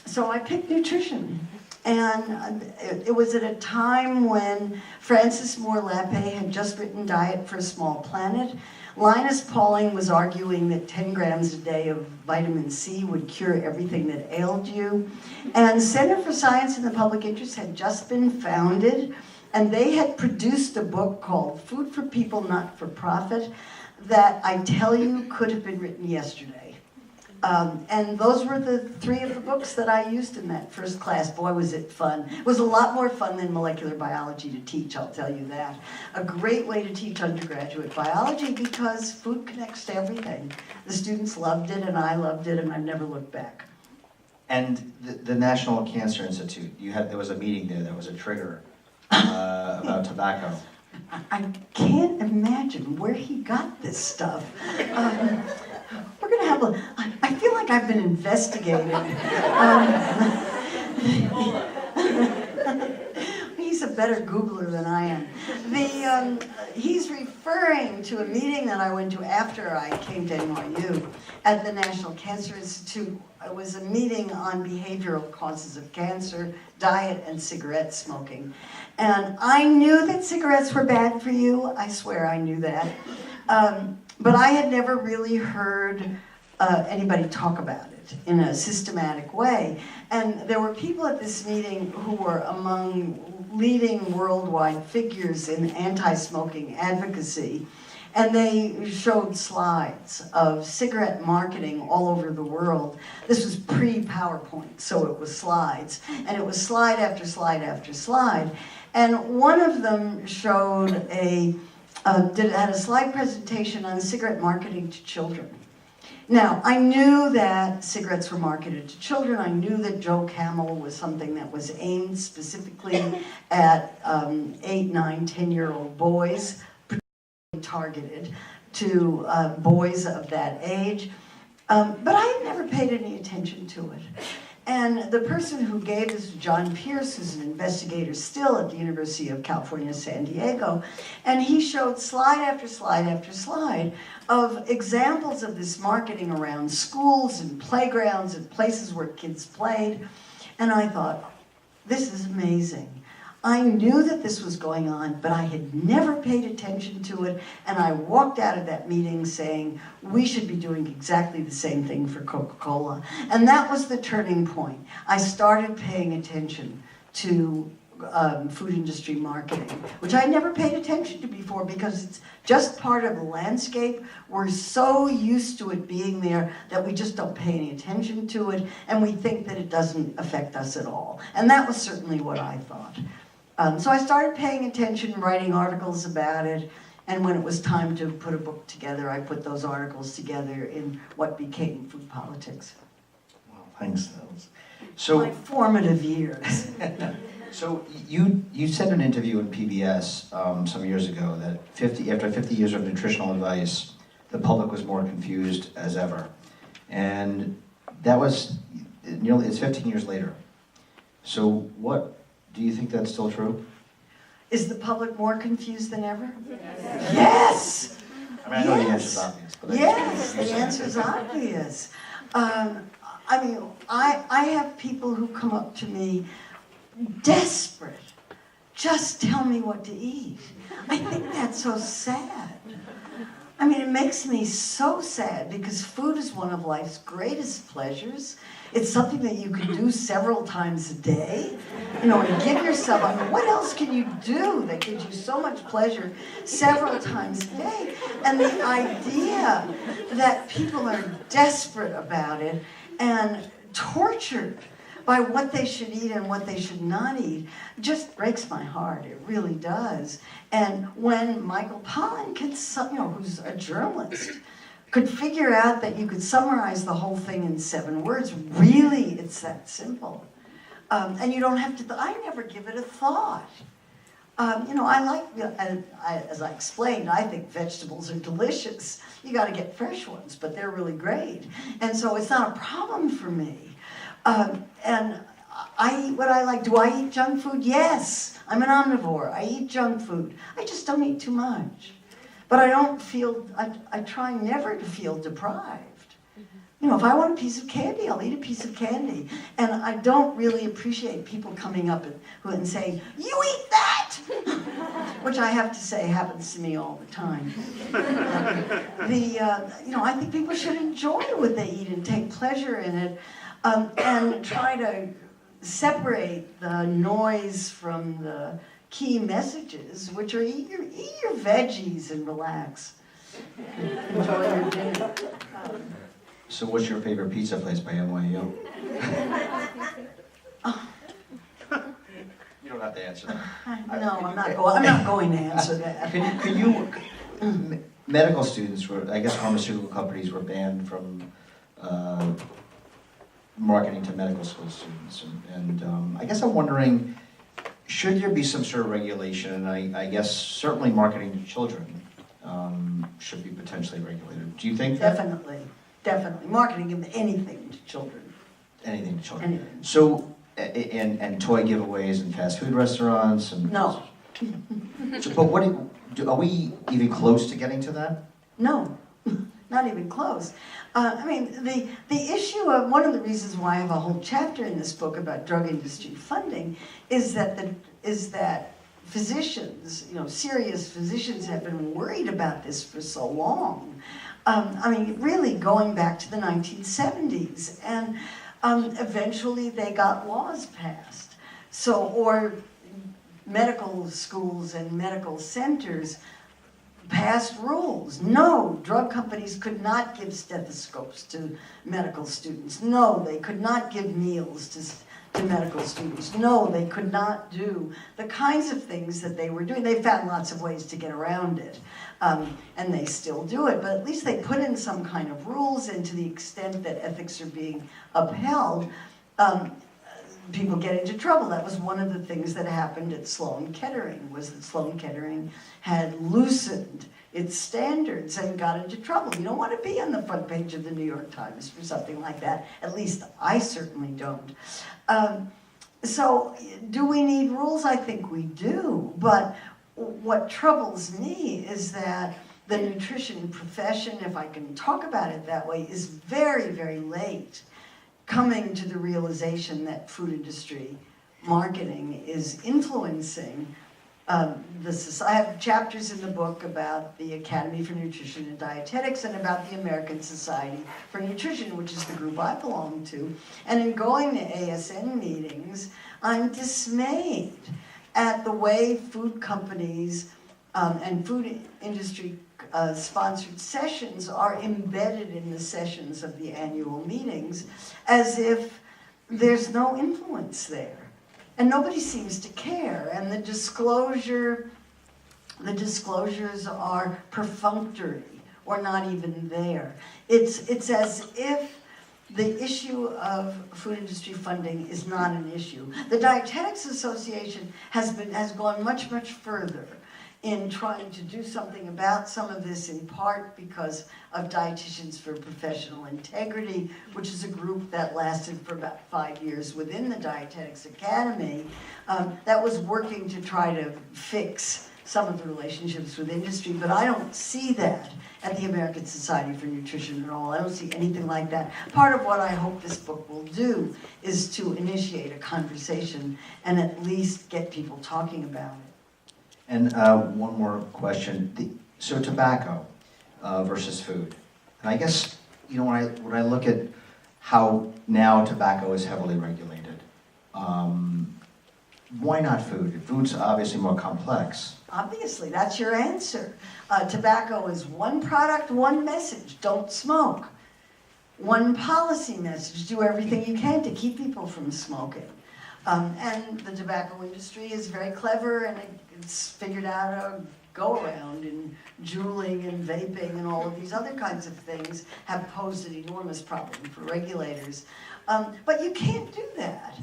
So I picked nutrition. And it was at a time when Francis Moore Lappé had just written Diet for a Small Planet. Linus Pauling was arguing that 10 grams a day of vitamin C would cure everything that ailed you. And Center for Science in the Public Interest had just been founded, and they had produced a book called Food for People, Not for Profit, that I tell you could have been written yesterday. And those were the 3 of the books that I used in that first class. Boy, was it fun. It was a lot more fun than molecular biology to teach, I'll tell you that. A great way to teach undergraduate biology because food connects to everything. The students loved it, and I loved it, and I've never looked back. And the National Cancer Institute, there was a meeting there that was a trigger about tobacco. I can't imagine where he got this stuff. We're going to have I feel like I've been investigated. He's a better Googler than I am. He's referring to a meeting that I went to after I came to NYU at the National Cancer Institute. It was a meeting on behavioral causes of cancer, diet, and cigarette smoking. And I knew that cigarettes were bad for you. I swear I knew that. But I had never really heard anybody talk about it in a systematic way. And there were people at this meeting who were among leading worldwide figures in anti-smoking advocacy. And they showed slides of cigarette marketing all over the world. This was pre-PowerPoint, so it was slides. And it was slide after slide after slide. And one of them showed had a slide presentation on cigarette marketing to children. Now, I knew that cigarettes were marketed to children. I knew that Joe Camel was something that was aimed specifically at 8, 9, 10-year-old boys, particularly targeted to boys of that age. But I had never paid any attention to it. And the person who gave this, John Pierce, who's an investigator still at the University of California, San Diego, and he showed slide after slide after slide of examples of this marketing around schools and playgrounds and places where kids played. And I thought, this is amazing. I knew that this was going on, but I had never paid attention to it, and I walked out of that meeting saying, we should be doing exactly the same thing for Coca-Cola. And that was the turning point. I started paying attention to food industry marketing, which I never paid attention to before because it's just part of the landscape. We're so used to it being there that we just don't pay any attention to it, and we think that it doesn't affect us at all. And that was certainly what I thought. So I started paying attention, writing articles about it, and when it was time to put a book together, I put those articles together in what became Food Politics. Wow, thanks. My formative years. So you said in an interview in PBS some years ago that after 50 years of nutritional advice, the public was more confused as ever. And that was nearly, it's 15 years later. So do you think that's still true? Is the public more confused than ever? Yes! I mean, I know the answer's obvious. But Yes, the answer's obvious. I mean, I have people who come up to me desperate. Just tell me what to eat. I think that's so sad. I mean, it makes me so sad because food is one of life's greatest pleasures. It's something that you can do several times a day. You know, and give yourself, I mean, what else can you do that gives you so much pleasure several times a day? And the idea that people are desperate about it and tortured by what they should eat and what they should not eat just breaks my heart. It really does. And when Michael Pollan, who's a journalist, could figure out that you could summarize the whole thing in 7 words, really, it's that simple. And you don't have to, I never give it a thought. I like, as I explained, I think vegetables are delicious. You got to get fresh ones, but they're really great. And so it's not a problem for me. And I eat what I like. Do I eat junk food? Yes. I'm an omnivore. I eat junk food. I just don't eat too much. But I don't feel, I try never to feel deprived. You know, if I want a piece of candy, I'll eat a piece of candy. And I don't really appreciate people coming up and saying, you eat that! Which I have to say happens to me all the time. I think people should enjoy what they eat and take pleasure in it. And try to separate the noise from the key messages, which are eat your veggies and relax. Enjoy your dinner. So what's your favorite pizza place by NYU? You don't have to answer that. No, I'm not going to answer that. Could you medical students I guess pharmaceutical companies were banned from marketing to medical school students, and I guess I'm wondering, should there be some sort of regulation? And I guess certainly marketing to children should be potentially regulated. Do you think that? Definitely. Marketing anything to children. Anything to children. Anything. So, and toy giveaways in fast food restaurants and. No. But are we even close to getting to that? No. Not even close. The issue of one of the reasons why I have a whole chapter in this book about drug industry funding is that physicians, serious physicians, have been worried about this for so long. Really going back to the 1970s, and eventually they got laws passed. Or medical schools and medical centers passed rules. No, drug companies could not give stethoscopes to medical students. No, they could not give meals to medical students. No, they could not do the kinds of things that they were doing. They found lots of ways to get around it, and they still do it, but at least they put in some kind of rules, and to the extent that ethics are being upheld, people get into trouble. That was one of the things that happened at Sloan Kettering, was that Sloan Kettering had loosened its standards and got into trouble. You don't want to be on the front page of the New York Times for something like that. At least I certainly don't. So do we need rules? I think we do. But what troubles me is that the nutrition profession, if I can talk about it that way, is very, very late coming to the realization that food industry marketing is influencing I have chapters in the book about the Academy for Nutrition and Dietetics and about the American Society for Nutrition, which is the group I belong to. And in going to ASN meetings, I'm dismayed at the way food companies and food industry sponsored sessions are embedded in the sessions of the annual meetings as if there's no influence there. And nobody seems to care, and the disclosures are perfunctory or not even there. It's as if the issue of food industry funding is not an issue. The Dietetics Association has gone much, much further in trying to do something about some of this, in part because of Dietitians for Professional Integrity, which is a group that lasted for about 5 years within the Dietetics Academy, that was working to try to fix some of the relationships with industry, but I don't see that at the American Society for Nutrition at all. I don't see anything like that. Part of what I hope this book will do is to initiate a conversation and at least get people talking about it. And one more question. So tobacco versus food. And I guess, you know, when I look at how now tobacco is heavily regulated, why not food? Food's obviously more complex. Obviously, that's your answer. Tobacco is one product, one message, don't smoke. One policy message, do everything you can to keep people from smoking. And the tobacco industry is very clever, and it's figured out a go-around in juuling and vaping and all of these other kinds of things have posed an enormous problem for regulators. But you can't do that.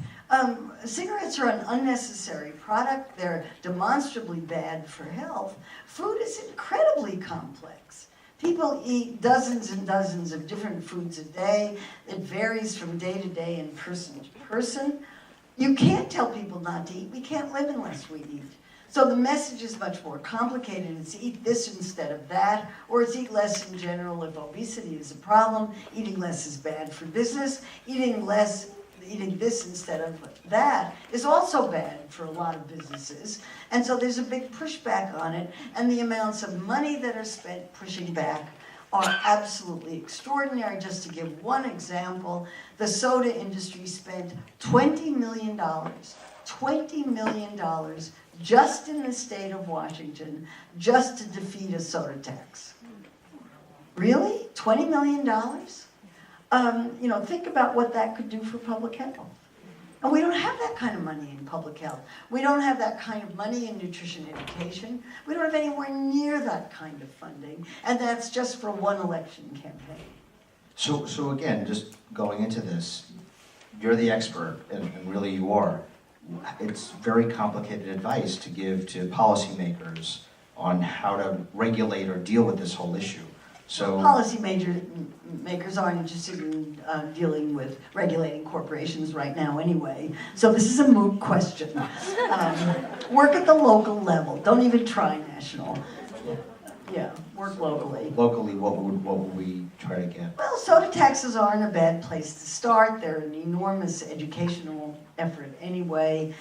Cigarettes are an unnecessary product. They're demonstrably bad for health. Food is incredibly complex. People eat dozens and dozens of different foods a day. It varies from day to day and person to person. You can't tell people not to eat. We can't live unless we eat. So the message is much more complicated. It's eat this instead of that, or it's eat less in general if obesity is a problem. Eating less is bad for business. Eating this instead of that is also bad for a lot of businesses. And so there's a big pushback on it, and the amounts of money that are spent pushing back are absolutely extraordinary. Just to give one example, the soda industry spent $20 million just in the state of Washington just to defeat a soda tax. Really? $20 million? You know, think about what that could do for public health. And we don't have that kind of money in public health. We don't have that kind of money in nutrition education. We don't have anywhere near that kind of funding. And that's just for one election campaign. So again, just going into this, you're the expert, and really you are. It's very complicated advice to give to policymakers on how to regulate or deal with this whole issue. So Policymakers aren't interested in dealing with regulating corporations right now anyway. So this is a moot question. Work at the local level. Don't even try national. Yeah, work locally. Locally, what would we try to get? Well, soda taxes aren't a bad place to start. They're an enormous educational effort anyway.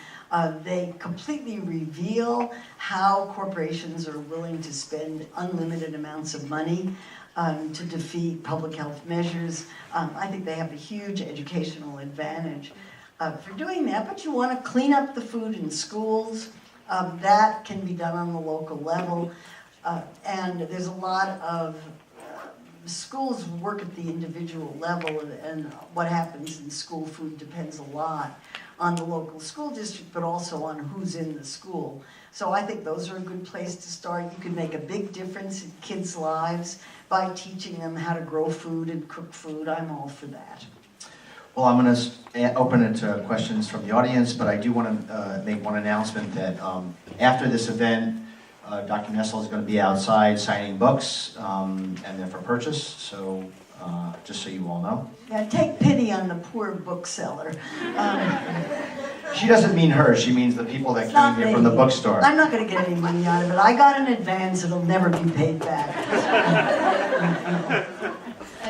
They completely reveal how corporations are willing to spend unlimited amounts of money to defeat public health measures. I think they have a huge educational advantage for doing that, but you want to clean up the food in schools. That can be done on the local level. And there's a lot of schools work at the individual level, and what happens in school food depends a lot on the local school district, but also on who's in the school. So I think those are a good place to start. You can make a big difference in kids' lives by teaching them how to grow food and cook food. I'm all for that. Well, I'm going to open it to questions from the audience, but I do want to make one announcement that after this event, Dr. Nestle is going to be outside signing books, and they're for purchase, so just so you all know. Yeah, take pity on the poor bookseller. She doesn't mean her, she means the people that came here from the bookstore. I'm not going to get any money out of it. I got an advance, it'll never be paid back.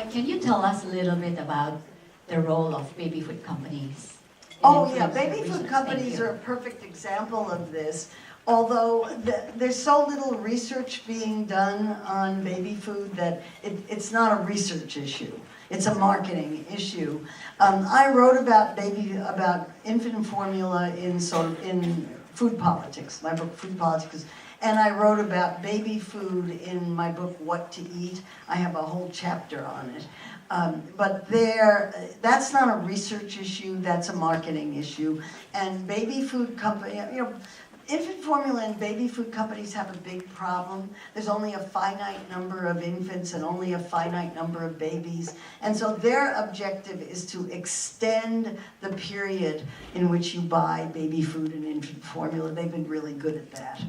Can you tell us a little bit about the role of baby food companies? Oh yeah, baby food companies are a perfect example of this. Although there's so little research being done on baby food that it's not a research issue. It's a marketing issue. I wrote about infant formula in Food Politics, my book Food Politics, and I wrote about baby food in my book What to Eat. I have a whole chapter on it. But that's not a research issue, that's a marketing issue. And baby food company, infant formula and baby food companies have a big problem. There's only a finite number of infants and only a finite number of babies. And so their objective is to extend the period in which you buy baby food and infant formula. They've been really good at that.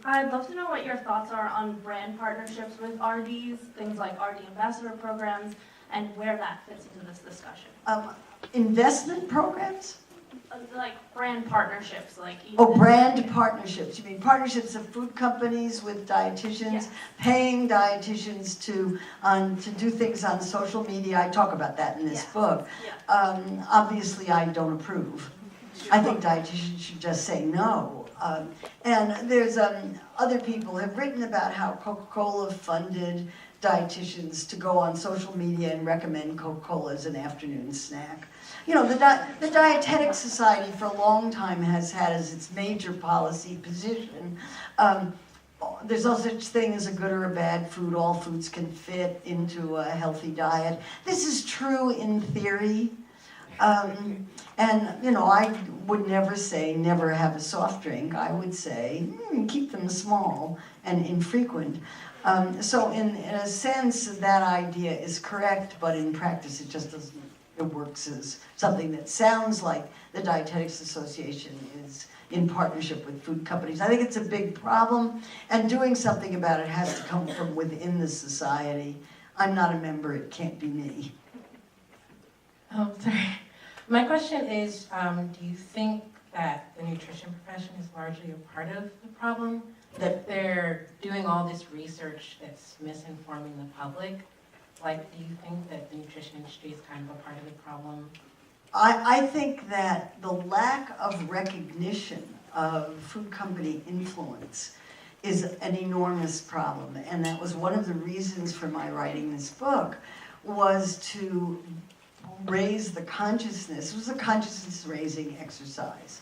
I'd love to know what your thoughts are on brand partnerships with RDs, things like RD ambassador programs, and where that fits into this discussion. Investment programs? Like brand partnerships, like brand partnerships. You mean partnerships of food companies with dietitians, yes. Paying dietitians to do things on social media. I talk about that in this book. Yeah. Obviously, I don't approve. I think dietitians should just say no. And there's other people have written about how Coca-Cola funded dietitians to go on social media and recommend Coca-Cola as an afternoon snack. The Dietetic Society for a long time has had as its major policy position, there's no such thing as a good or a bad food. All foods can fit into a healthy diet. This is true in theory. I would never say never have a soft drink. I would say keep them small and infrequent. So in a sense, that idea is correct, but in practice it just doesn't. It works as something that sounds like the Dietetics Association is in partnership with food companies. I think it's a big problem, and doing something about it has to come from within the society. I'm not a member, it can't be me. Oh, sorry. My question is, do you think that the nutrition profession is largely a part of the problem? That they're doing all this research that's misinforming the public? Like, do you think that the nutrition industry is kind of a part of the problem? I think that the lack of recognition of food company influence is an enormous problem. And that was one of the reasons for my writing this book, was to raise the consciousness. It was a consciousness-raising exercise.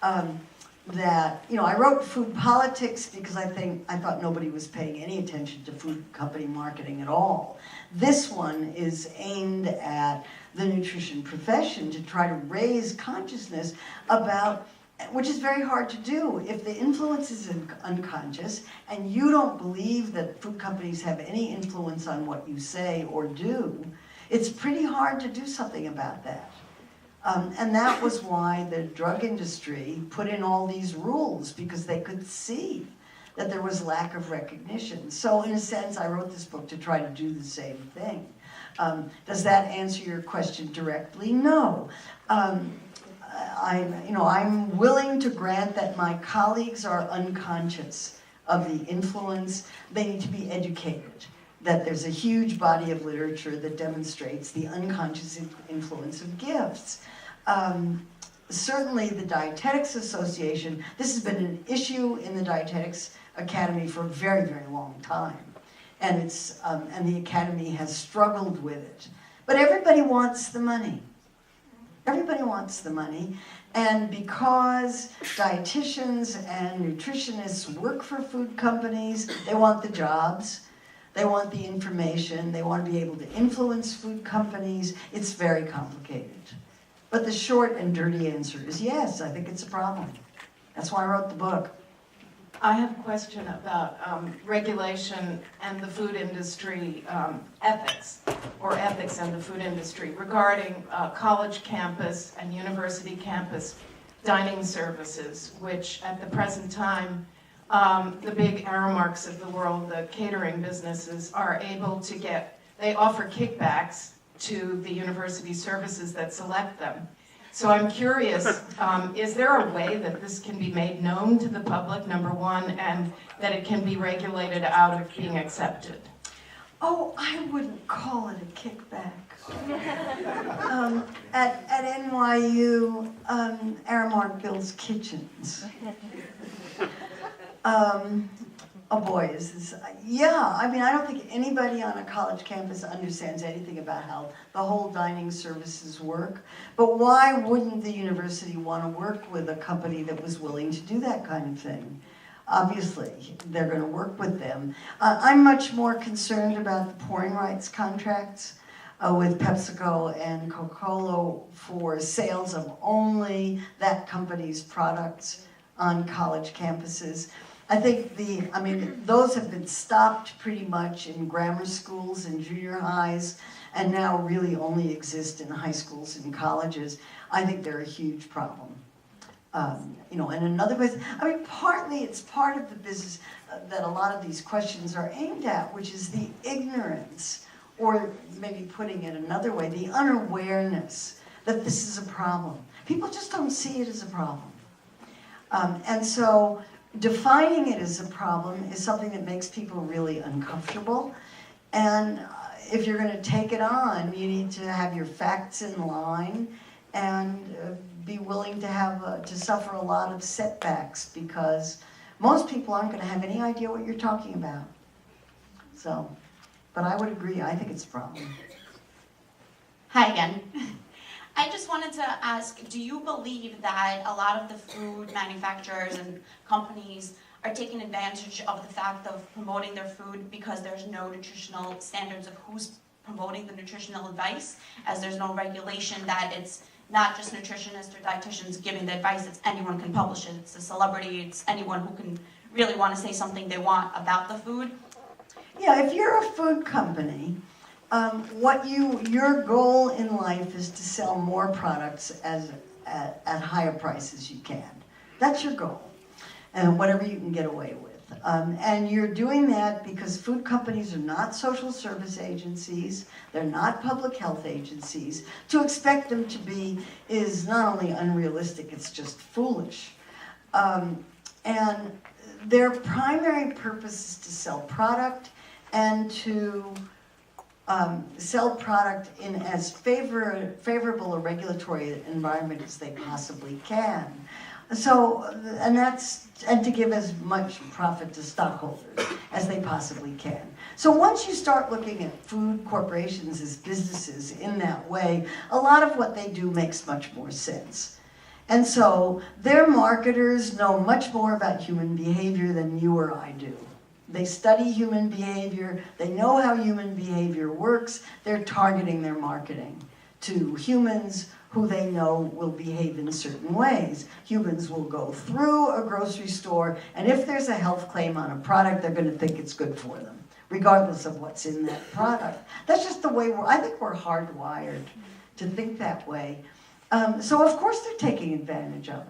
I wrote Food Politics because I thought nobody was paying any attention to food company marketing at all. This one is aimed at the nutrition profession to try to raise consciousness about, which is very hard to do. If the influence is unconscious and you don't believe that food companies have any influence on what you say or do, it's pretty hard to do something about that. And that was why the drug industry put in all these rules, because they could see that there was lack of recognition. So in a sense, I wrote this book to try to do the same thing. Does that answer your question directly? No. I'm willing to grant that my colleagues are unconscious of the influence. They need to be educated. That there's a huge body of literature that demonstrates the unconscious influence of gifts. Certainly the Dietetics Association, this has been an issue in the Dietetics Academy for a very, very long time. And the Academy has struggled with it. But everybody wants the money. Everybody wants the money. And because dietitians and nutritionists work for food companies, they want the jobs. They want the information. They want to be able to influence food companies. It's very complicated. But the short and dirty answer is yes, I think it's a problem. That's why I wrote the book. I have a question about regulation and the food industry ethics, or ethics and the food industry, regarding college campus and university campus dining services, which at the present time, the big Aramarks of the world, the catering businesses, are able to get, they offer kickbacks to the university services that select them. So I'm curious, is there a way that this can be made known to the public, number one, and that it can be regulated out of being accepted? Oh, I wouldn't call it a kickback. At NYU, Aramark builds kitchens. Oh boy, is this, yeah, I mean, I don't think anybody on a college campus understands anything about how the whole dining services work. But why wouldn't the university want to work with a company that was willing to do that kind of thing? Obviously, they're going to work with them. I'm much more concerned about the pouring rights contracts with PepsiCo and Coca-Cola for sales of only that company's products on college campuses. I think those have been stopped pretty much in grammar schools and junior highs, and now really only exist in high schools and colleges. I think they're a huge problem. And another place, partly it's part of the business that a lot of these questions are aimed at, which is the ignorance, or maybe putting it another way, the unawareness that this is a problem. People just don't see it as a problem. And so defining it as a problem is something that makes people really uncomfortable. And if you're going to take it on, you need to have your facts in line and be willing to have to suffer a lot of setbacks, because most people aren't going to have any idea what you're talking about. So, but I would agree, I think it's a problem. Hi again. I just wanted to ask, do you believe that a lot of the food manufacturers and companies are taking advantage of the fact of promoting their food because there's no nutritional standards of who's promoting the nutritional advice, as there's no regulation that it's not just nutritionists or dietitians giving the advice, it's anyone can publish it, it's a celebrity, it's anyone who can really want to say something they want about the food? Yeah, if you're a food company, your goal in life is to sell more products at higher prices you can. That's your goal, and whatever you can get away with. And you're doing that because food companies are not social service agencies, they're not public health agencies. To expect them to be is not only unrealistic, it's just foolish. And their primary purpose is to sell product and to sell product in as favorable a regulatory environment as they possibly can. So, and to give as much profit to stockholders as they possibly can. So once you start looking at food corporations as businesses in that way, a lot of what they do makes much more sense. And so their marketers know much more about human behavior than you or I do. They study human behavior, they know how human behavior works, they're targeting their marketing to humans who they know will behave in certain ways. Humans will go through a grocery store, and if there's a health claim on a product, they're going to think it's good for them, regardless of what's in that product. That's just the way I think we're hardwired to think that way. So of course they're taking advantage of it.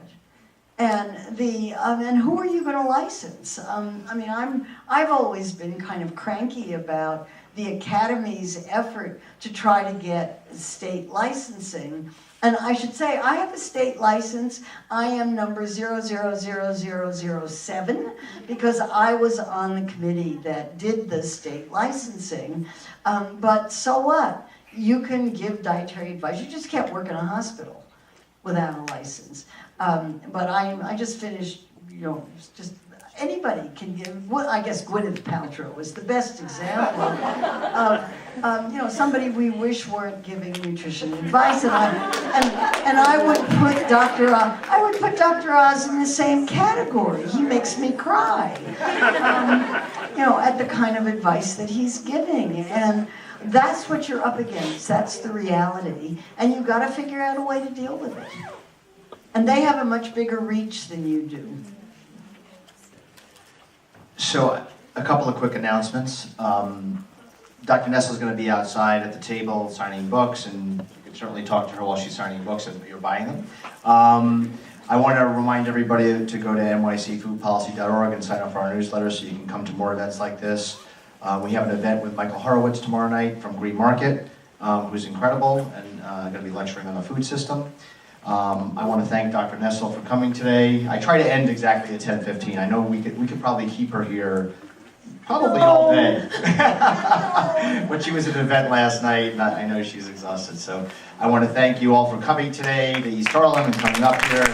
And who are you going to license? I've always been kind of cranky about the Academy's effort to try to get state licensing. And I should say, I have a state license. I am number 000007 because I was on the committee that did the state licensing. But so what? You can give dietary advice. You just can't work in a hospital without a license. But I just finished, anybody can give, well, I guess Gwyneth Paltrow was the best example of somebody we wish weren't giving nutrition advice. And I would put Dr. Oz in the same category. He makes me cry, at the kind of advice that he's giving. And that's what you're up against. That's the reality. And you've got to figure out a way to deal with it. And they have a much bigger reach than you do. So, a couple of quick announcements. Dr. Nestle is going to be outside at the table signing books, and you can certainly talk to her while she's signing books if you're buying them. I want to remind everybody to go to nycfoodpolicy.org and sign up for our newsletter so you can come to more events like this. We have an event with Michael Horowitz tomorrow night from Green Market, who's incredible and going to be lecturing on the food system. I want to thank Dr. Nestle for coming today. I try to end exactly at 10:15. I know we could probably keep her here probably all day. But she was at an event last night, and I know she's exhausted. So I want to thank you all for coming today to East Harlem and coming up here.